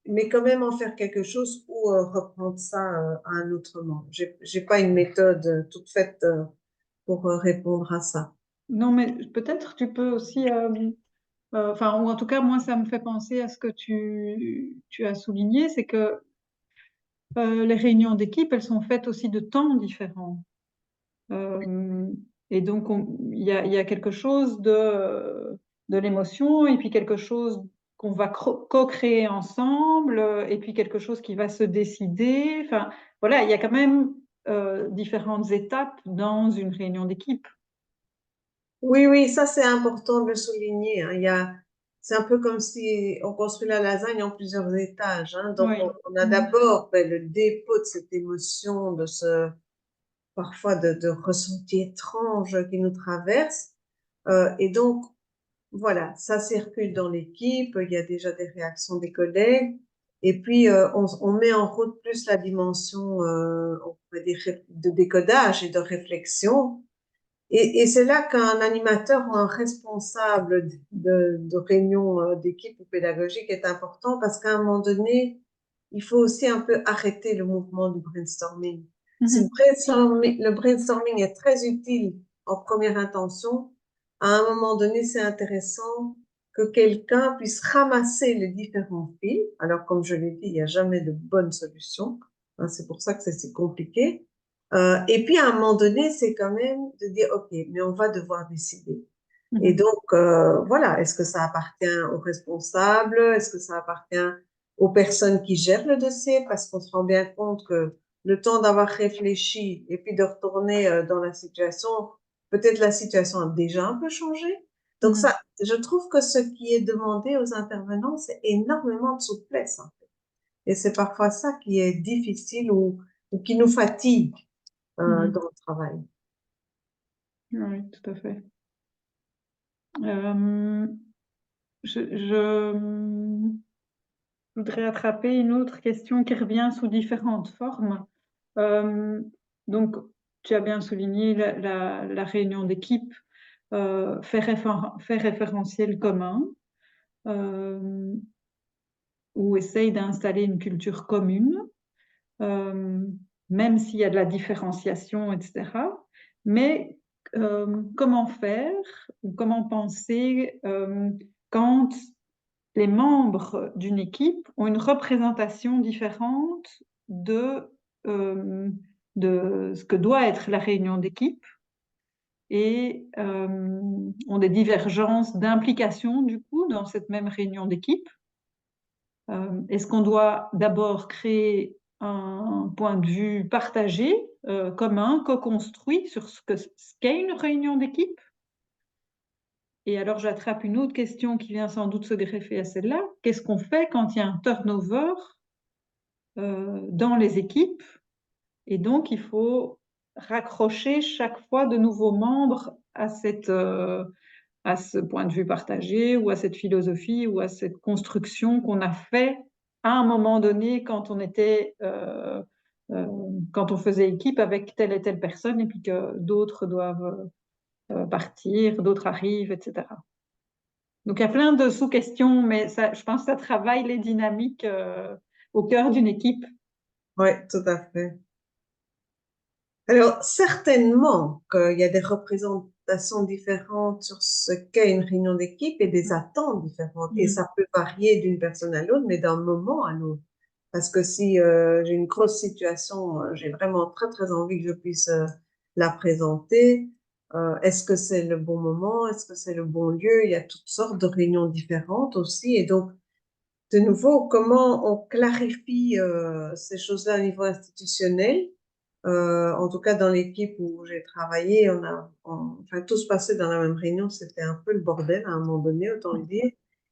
mais quand même en faire quelque chose ou reprendre ça à un autre moment. J'ai pas une méthode toute faite pour répondre à ça. Non, mais peut-être tu peux aussi, enfin, ou en tout cas, moi, ça me fait penser à ce que tu as souligné, c'est que les réunions d'équipe, elles sont faites aussi de temps différents. Euh, et donc, il y a quelque chose de l'émotion et puis quelque chose qu'on va co-créer ensemble et puis quelque chose qui va se décider. Enfin, voilà, il y a quand même différentes étapes dans une réunion d'équipe. Oui, oui, ça c'est important de le souligner, hein. C'est un peu comme si on construit la lasagne en plusieurs étages, hein. Donc Oui. on a Mhm. d'abord ben, le dépôt de cette émotion, de ce parfois de ressenti étrange qui nous traverse. Et donc voilà, ça circule dans l'équipe, il y a déjà des réactions des collègues, et puis on met en route plus la dimension on pourrait dire, de décodage et de réflexion. Et c'est là qu'un animateur ou un responsable de réunion d'équipe ou pédagogique est important parce qu'à un moment donné, il faut aussi un peu arrêter le mouvement du brainstorming. Si Mhm. le brainstorming est très utile en première intention, à un moment donné, c'est intéressant que quelqu'un puisse ramasser les différents fils. Alors, comme je l'ai dit, il n'y a jamais de bonne solution, hein, c'est pour ça que c'est si compliqué. Et puis, à un moment donné, c'est quand même de dire, OK, mais on va devoir décider. Et Mhm. donc, voilà, est-ce que ça appartient aux responsables? Est-ce que ça appartient aux personnes qui gèrent le dossier? Parce qu'on se rend bien compte que le temps d'avoir réfléchi et puis de retourner dans la situation, peut-être la situation a déjà un peu changé. Donc Mhm. ça, je trouve que ce qui est demandé aux intervenants, c'est énormément de souplesse, hein. Et c'est parfois ça qui est difficile ou qui nous fatigue Mhm. dans le travail. Oui, tout à fait. Euh, je voudrais attraper une autre question qui revient sous différentes formes. Euh, donc, tu as bien souligné la réunion d'équipe fait référentiel commun euh, ou essaye d'installer une culture commune, euh, même s'il y a de la différenciation, etc. Mais comment faire ou comment penser quand les membres d'une équipe ont une représentation différente de, euh, de ce que doit être la réunion d'équipe et ont des divergences d'implication du coup dans cette même réunion d'équipe. Est-ce qu'on doit d'abord créer un point de vue partagé, commun, co-construit sur ce qu'est une réunion d'équipe? Et alors j'attrape une autre question qui vient sans doute se greffer à celle-là. Qu'est-ce qu'on fait quand il y a un turnover dans les équipes? Et donc il faut raccrocher chaque fois de nouveaux membres à ce point de vue partagé ou à cette philosophie ou à cette construction qu'on a fait à un moment donné euh, quand on faisait équipe avec telle et telle personne et puis que d'autres doivent partir, d'autres arrivent, etc. Donc il y a plein de sous-questions, mais ça, je pense que ça travaille les dynamiques au cœur d'une équipe. Oui, tout à fait. Alors, certainement qu'il y a des représentations différentes sur ce qu'est une réunion d'équipe et des attentes différentes. Et Mhm. ça peut varier d'une personne à l'autre, mais d'un moment à l'autre. Parce que si j'ai une grosse situation, j'ai vraiment très, très envie que je puisse la présenter. Est-ce que c'est le bon moment? Est-ce que c'est le bon lieu? Il y a toutes sortes de réunions différentes aussi. Et donc, de nouveau, comment on clarifie ces choses-là au niveau institutionnel? En tout cas, dans l'équipe où j'ai travaillé, enfin, tout se passait dans la même réunion. C'était un peu le bordel à un moment donné, autant le dire.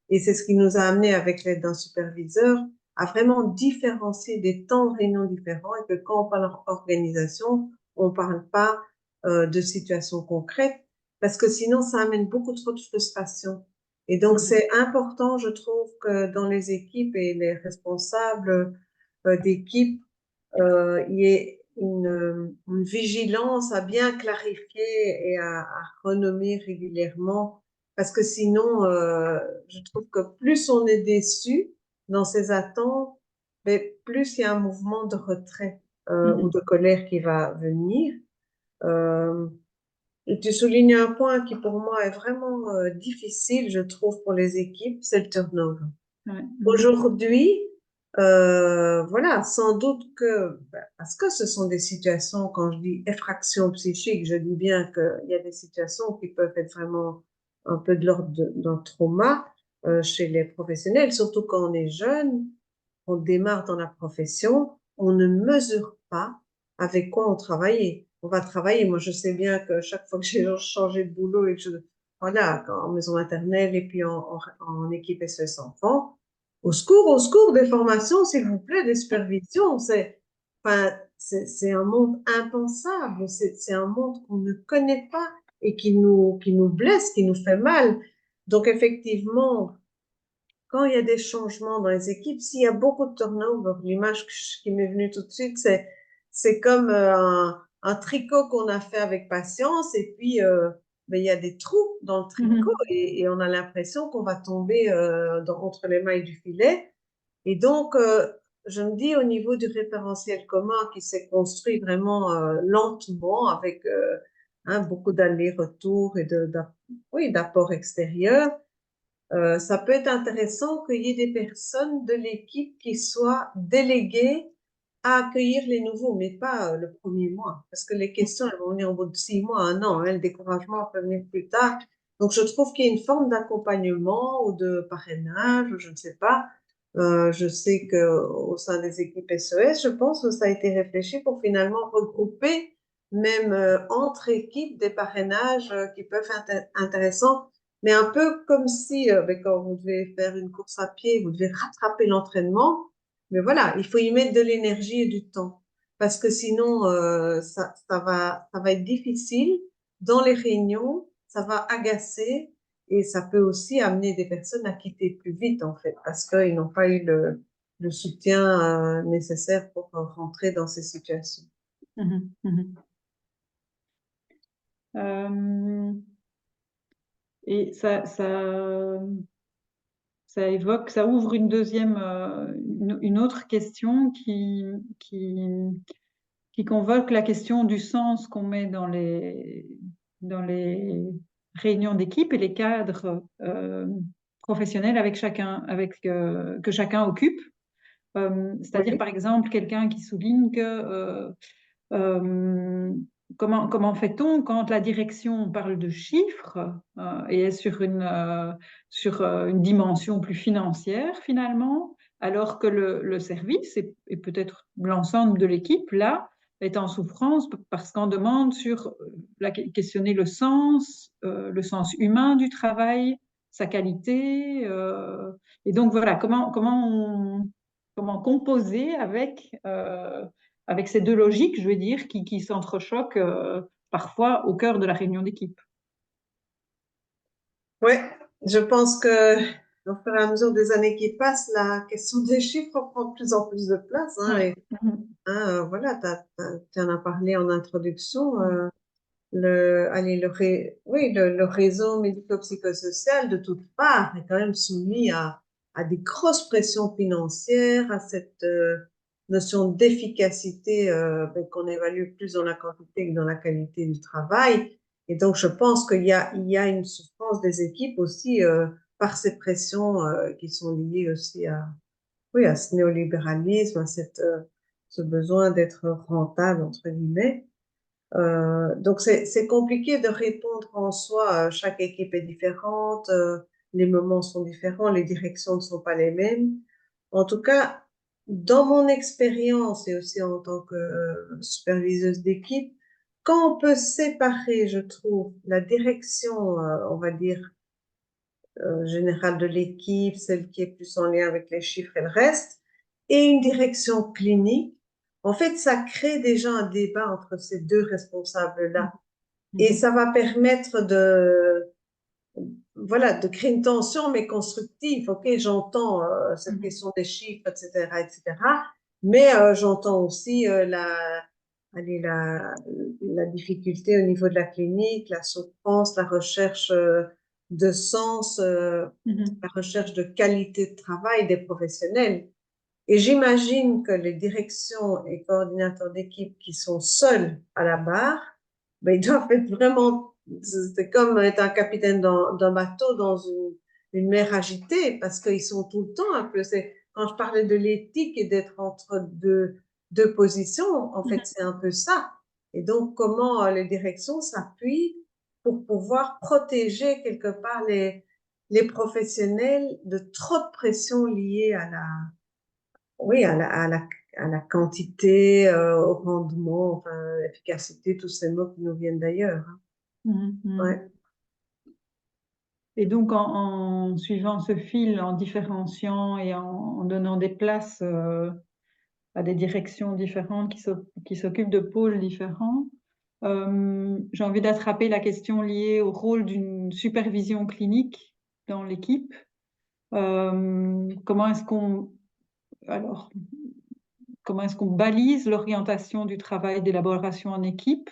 Et c'est ce qui nous a amené avec l'aide d'un superviseur à vraiment différencier des temps de réunion différents et que quand on parle d'organisation, on ne parle pas de situations concrètes parce que sinon ça amène beaucoup trop de frustration. Et donc Mhm. c'est important, je trouve, que dans les équipes et les responsables d'équipe, il y ait une vigilance à bien clarifier et à renommer régulièrement, parce que sinon, je trouve que plus on est déçu dans ses attentes, mais plus il y a un mouvement de retrait ou Mhm. de colère qui va venir. Euh, et tu soulignes un point qui pour moi est vraiment difficile, je trouve, pour les équipes, c'est le turnover. Ouais. Mhm. Aujourd'hui, voilà, sans doute que, ben, parce que ce sont des situations, quand je dis effraction psychique, je dis bien qu'il y a des situations qui peuvent être vraiment un peu de l'ordre d'un trauma chez les professionnels, surtout quand on est jeune, on démarre dans la profession, on ne mesure pas avec quoi on travaille. On va travailler. Moi, je sais bien que chaque fois que j'ai changé de boulot et que voilà, en maison maternelle et puis en équipe SOS enfants, au secours, des formations, s'il vous plaît, des supervisions. Enfin, c'est un monde impensable. C'est un monde qu'on ne connaît pas et qui nous blesse, qui nous fait mal. Donc, effectivement, quand il y a des changements dans les équipes, s'il y a beaucoup de turnover, l'image qui m'est venue tout de suite, c'est comme un tricot qu'on a fait avec patience et puis ben, il y a des trous dans le tricot Mhm. et on a l'impression qu'on va tomber entre les mailles du filet. Et donc, je me dis au niveau du référentiel commun qui s'est construit vraiment lentement avec beaucoup d'allers-retours et oui, d'apports extérieurs, ça peut être intéressant qu'il y ait des personnes de l'équipe qui soient déléguées à accueillir les nouveaux, mais pas le premier mois, parce que les questions, elles vont venir au bout de 6 mois, un an, hein, le découragement peut venir plus tard. Donc, je trouve qu'il y a une forme d'accompagnement ou de parrainage, ou je ne sais pas. Je sais que au sein des équipes SOS, je pense que ça a été réfléchi pour finalement regrouper, même entre équipes, des parrainages qui peuvent être intéressants, mais un peu comme si, ben, quand vous devez faire une course à pied, vous devez rattraper l'entraînement. Mais voilà, il faut y mettre de l'énergie et du temps. Parce que sinon, ça va être difficile dans les réunions, ça va agacer et ça peut aussi amener des personnes à quitter plus vite, en fait, parce qu'ils n'ont pas eu le soutien nécessaire pour rentrer dans ces situations. Mhm. Mhm. Euh, et ça évoque, ça ouvre une deuxième, une autre question qui convoque la question du sens qu'on met dans les réunions d'équipe et les cadres professionnels avec chacun, que chacun occupe. C'est-à-dire, Oui, par exemple, quelqu'un qui souligne que euh, comment fait-on quand la direction parle de chiffres et est sur une dimension plus financière finalement, alors que le service et peut-être l'ensemble de l'équipe, là, est en souffrance parce qu'on demande questionner le sens humain du travail, sa qualité. Et donc voilà, comment composer avec ces deux logiques, je veux dire, qui s'entrechoquent parfois au cœur de la réunion d'équipe. ouais, je pense que au fur et à mesure des années qui passent, la question des chiffres prend de plus en plus de place, hein, Ouais. et Mhm. voilà, tu en as parlé en introduction. Mhm. Allez, oui, le réseau médico-psychosocial de toutes parts est quand même soumis à des grosses pressions financières, à cette notion d'efficacité ben, qu'on évalue plus dans la quantité que dans la qualité du travail. Et donc, je pense il y a une souffrance des équipes aussi par ces pressions qui sont liées aussi oui, à ce néolibéralisme, à ce besoin d'être rentable, entre guillemets. Donc c'est compliqué de répondre en soi. Chaque équipe est différente, les moments sont différents, les directions ne sont pas les mêmes. En tout cas, dans mon expérience et aussi en tant que superviseuse d'équipe, quand on peut séparer, je trouve, la direction, on va dire, générale de l'équipe, celle qui est plus en lien avec les chiffres et le reste, et une direction clinique. En fait, ça crée déjà un débat entre ces deux responsables-là. Et Mhm. ça va permettre de, voilà, de créer une tension, mais constructive. OK, j'entends cette Mhm. question des chiffres, etc., etc. Mais j'entends aussi allez, la difficulté au niveau de la clinique, la souffrance, la recherche de sens, Mhm. la recherche de qualité de travail des professionnels. Et j'imagine que les directions et coordinateurs d'équipe qui sont seuls à la barre, ben, ils doivent être vraiment, c'est comme être un capitaine d'un bateau dans une mer agitée, parce qu'ils sont tout le temps un peu, quand je parlais de l'éthique et d'être entre deux positions, en fait, Mhm. c'est un peu ça. Et donc, comment les directions s'appuient pour pouvoir protéger quelque part les professionnels de trop de pression liée à la, oui, à la quantité, au rendement, enfin, efficacité, tous ces mots qui nous viennent d'ailleurs, hein. Mhm. Mhm. Ouais. Et donc, en suivant ce fil, en différenciant et en donnant des places à des directions différentes qui s'occupent de pôles différents, j'ai envie d'attraper la question liée au rôle d'une supervision clinique dans l'équipe. Comment est-ce qu'on, alors, comment est-ce qu'on balise l'orientation du travail d'élaboration en équipe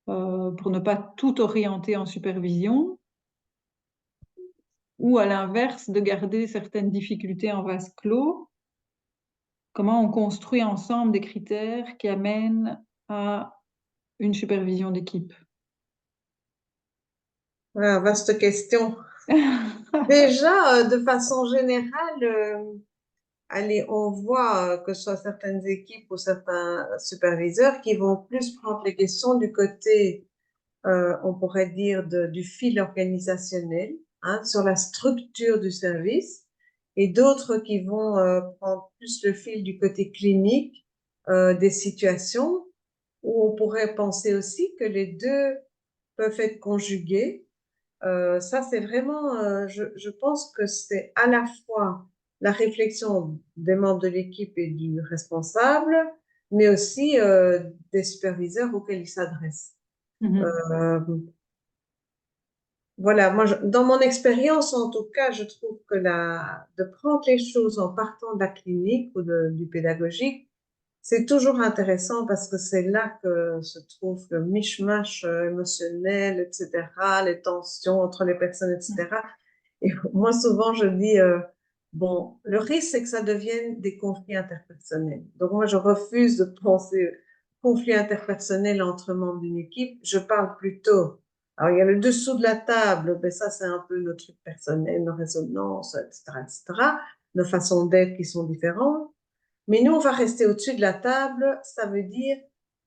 pour ne pas tout orienter en supervision, ou à l'inverse, de garder certaines difficultés en vase clos? Comment on construit ensemble des critères qui amènent à une supervision d'équipe? Voilà, vaste question. Déjà, de façon générale, allez, on voit que ce soit certaines équipes ou certains superviseurs qui vont plus prendre les questions du côté, on pourrait dire, du fil organisationnel, hein, sur la structure du service, et d'autres qui vont prendre plus le fil du côté clinique des situations, où on pourrait penser aussi que les deux peuvent être conjugués. Ça, c'est vraiment, je pense que c'est à la fois la réflexion des membres de l'équipe et du responsable, mais aussi des superviseurs auxquels ils s'adressent. Mhm. Euh, voilà, moi, dans mon expérience, en tout cas, je trouve que de prendre les choses en partant de la clinique ou du pédagogique, c'est toujours intéressant parce que c'est là que se trouve le mishmash émotionnel, etc., les tensions entre les personnes, etc. Et moi, souvent, je dis, bon, le risque, c'est que ça devienne des conflits interpersonnels. Donc, moi, je refuse de penser conflits interpersonnels entre membres d'une équipe. Je parle plutôt. Alors, il y a le dessous de la table, ben ça, c'est un peu nos trucs personnels, nos résonances, etc., etc., nos façons d'être qui sont différentes. Mais nous, on va rester au-dessus de la table, ça veut dire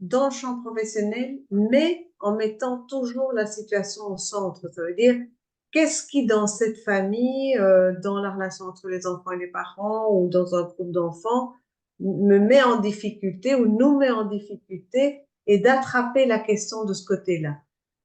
dans le champ professionnel, mais en mettant toujours la situation au centre. Ça veut dire, qu'est-ce qui, dans cette famille, dans la relation entre les enfants et les parents, ou dans un groupe d'enfants, me met en difficulté ou nous met en difficulté, et d'attraper la question de ce côté-là.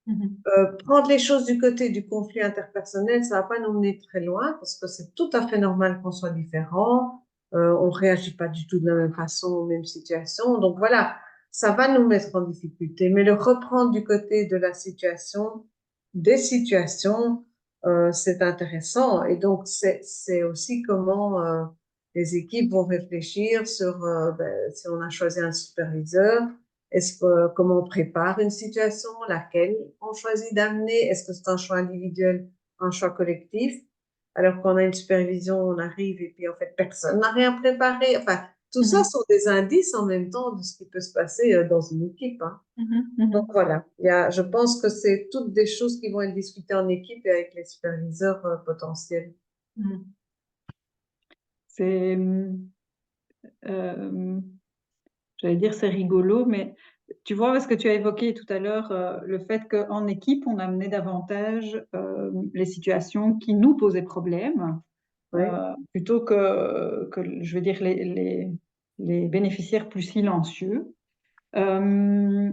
Mhm. Prendre les choses du côté du conflit interpersonnel, ça va pas nous mener très loin parce que c'est tout à fait normal qu'on soit différent. On réagit pas du tout de la même façon aux mêmes situations. Donc voilà, ça va nous mettre en difficulté. Mais le reprendre du côté de la situation, des situations, c'est intéressant. Et donc c'est aussi comment les équipes vont réfléchir sur ben, si on a choisi un superviseur. Comment on prépare une situation, laquelle on choisit d'amener? Est-ce que c'est un choix individuel, un choix collectif? Alors qu'on a une supervision, on arrive et puis en fait personne n'a rien préparé. Enfin, tout ça Mhm. sont des indices en même temps de ce qui peut se passer dans une équipe, hein. Mhm. Donc Mhm. voilà, je pense que c'est toutes des choses qui vont être discutées en équipe et avec les superviseurs potentiels. Mhm. C'est, euh, j'allais dire c'est rigolo, mais tu vois, parce que tu as évoqué tout à l'heure le fait qu'en équipe, on amenait davantage les situations qui nous posaient problème, Oui, plutôt que, je veux dire, les bénéficiaires plus silencieux. Euh,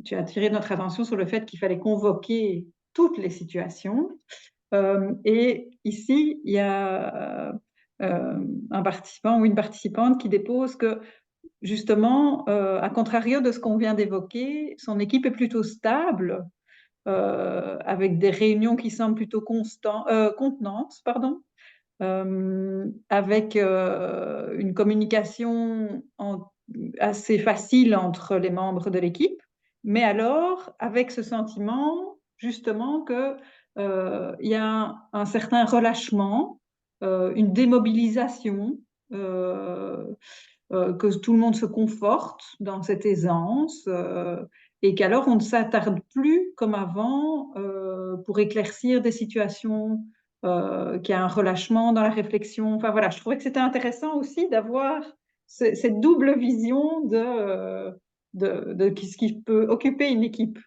Tu as attiré notre attention sur le fait qu'il fallait convoquer toutes les situations. Et ici, il y a un participant ou une participante qui dépose que, justement, à contrario de ce qu'on vient d'évoquer, son équipe est plutôt stable, avec des réunions qui semblent plutôt contenantes, pardon, avec une communication assez facile entre les membres de l'équipe, mais alors avec ce sentiment justement que il y a un certain relâchement, une démobilisation, que tout le monde se conforte dans cette aisance, et qu'alors on ne s'attarde plus comme avant pour éclaircir des situations, qu'il y a un relâchement dans la réflexion. Enfin voilà, je trouvais que c'était intéressant aussi d'avoir cette double vision de ce qui peut occuper une équipe.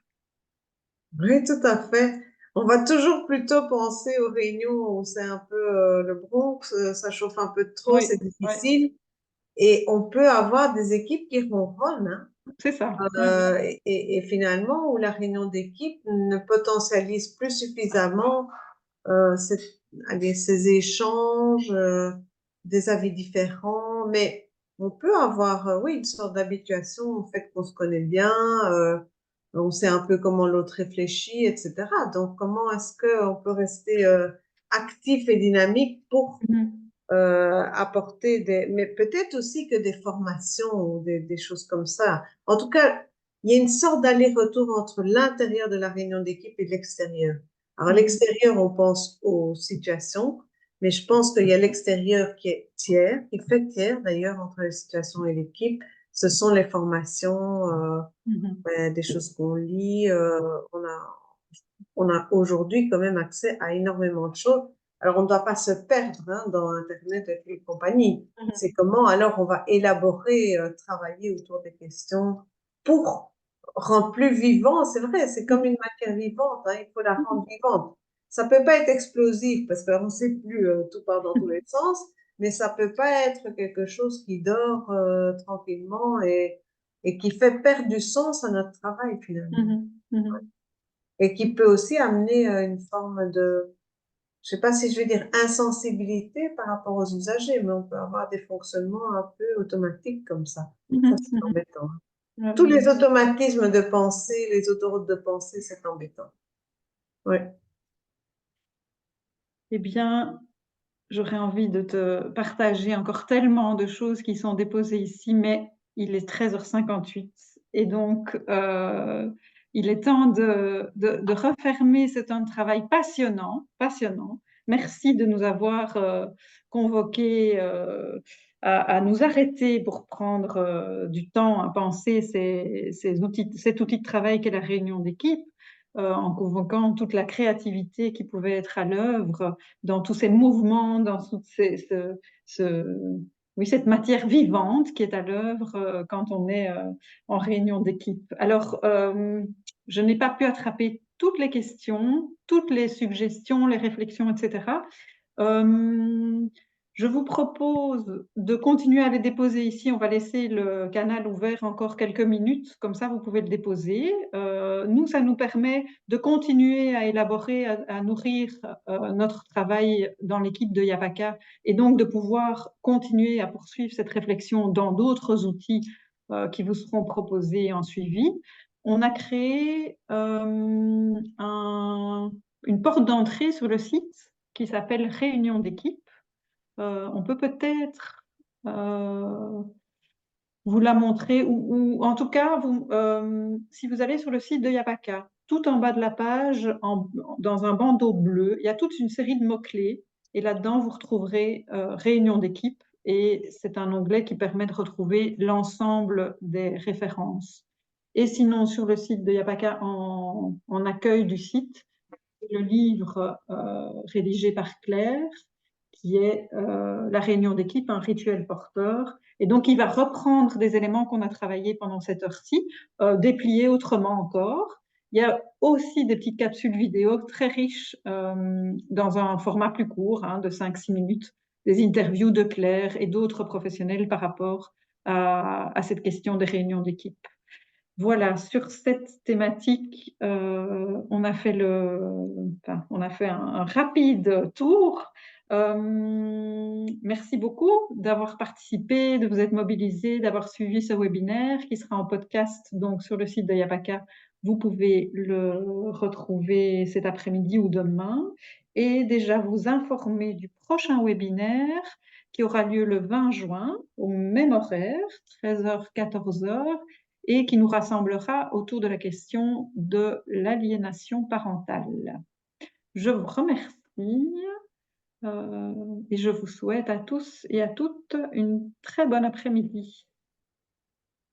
Oui, tout à fait. On va toujours plutôt penser aux réunions où c'est un peu le Bronx, ça chauffe un peu trop, Oui, c'est oui, difficile. Et on peut avoir des équipes qui ronronnent, hein. c'est ça. Oui, oui. Et finalement, où la réunion d'équipe ne potentialise plus suffisamment ces, allez, ces échanges, des avis différents, mais on peut avoir, oui, une sorte d'habituation au fait qu'on se connaît bien, on sait un peu comment l'autre réfléchit, etc. Donc, comment est-ce qu'on peut rester actif et dynamique pour Mhm. apporter mais peut-être aussi que des formations ou des choses comme ça. En tout cas, il y a une sorte d'aller-retour entre l'intérieur de la réunion d'équipe et l'extérieur. Alors, à Mhm. l'extérieur, on pense aux situations, mais je pense qu'il y a l'extérieur qui est tiers, qui fait tiers d'ailleurs entre les situations et l'équipe. Ce sont les formations, Mhm. des choses qu'on lit. On a aujourd'hui quand même accès à énormément de choses. Alors, on ne doit pas se perdre hein, dans Internet et les compagnies. Mhm. C'est comment alors on va élaborer, travailler autour des questions pour rendre plus vivant. C'est vrai, c'est comme une matière vivante, hein, il faut la rendre vivante. Ça peut pas être explosif parce qu'on ne sait plus, tout part dans tous les sens, mais ça peut pas être quelque chose qui dort tranquillement et qui fait perdre du sens à notre travail finalement Mhm. Mhm. et qui peut aussi amener une forme de, je sais pas si je vais dire insensibilité par rapport aux usagers, mais on peut avoir des fonctionnements un peu automatiques comme ça. Ça, Mhm. c'est Mhm. embêtant. Ouais, Tous ouais, les ouais. automatismes de pensée, les autoroutes de pensée, c'est embêtant. Ouais. Eh bien, j'aurais envie de te partager encore tellement de choses qui sont déposées ici, mais il est 13h58 et donc il est temps de refermer ce temps de travail passionnant, passionnant. Merci de nous avoir convoqués à nous arrêter pour prendre du temps à penser cet outil de travail qu'est la réunion d'équipe, en convoquant toute la créativité qui pouvait être à l'œuvre dans tous ces mouvements, dans toute oui, cette matière vivante qui est à l'œuvre quand on est en réunion d'équipe. Alors, je n'ai pas pu attraper toutes les questions, toutes les suggestions, les réflexions, etc. Euh, je vous propose de continuer à les déposer ici. On va laisser le canal ouvert encore quelques minutes, comme ça vous pouvez le déposer. Nous, ça nous permet de continuer à élaborer, à nourrir notre travail dans l'équipe de Yapaka et donc de pouvoir continuer à poursuivre cette réflexion dans d'autres outils qui vous seront proposés en suivi. On a créé une porte d'entrée sur le site qui s'appelle Réunion d'équipe. On peut peut-être euh, vous la montrer, ou en tout cas, si vous allez sur le site de Yapaka, tout en bas de la page, dans un bandeau bleu, il y a toute une série de mots-clés, et là-dedans, vous retrouverez Réunion d'équipe, et c'est un onglet qui permet de retrouver l'ensemble des références. Et sinon, sur le site de Yapaka, en accueil du site, le livre rédigé par Claire, qui est la réunion d'équipe, un rituel porteur. Et donc, il va reprendre des éléments qu'on a travaillés pendant cette heure-ci, dépliés autrement encore. Il y a aussi des petites capsules vidéo très riches dans un format plus court, hein, de 5-6 minutes, des interviews de Claire et d'autres professionnels par rapport à cette question des réunions d'équipe. Voilà, sur cette thématique, on a fait on a fait un rapide tour. Merci beaucoup d'avoir participé, de vous être mobilisé, d'avoir suivi ce webinaire qui sera en podcast donc sur le site de Yapaka. Vous pouvez le retrouver cet après-midi ou demain et déjà vous informer du prochain webinaire qui aura lieu le 20 juin au même horaire, 13h, 14h, et qui nous rassemblera autour de la question de l'aliénation parentale. Je vous remercie et je vous souhaite à tous et à toutes une très bonne après-midi.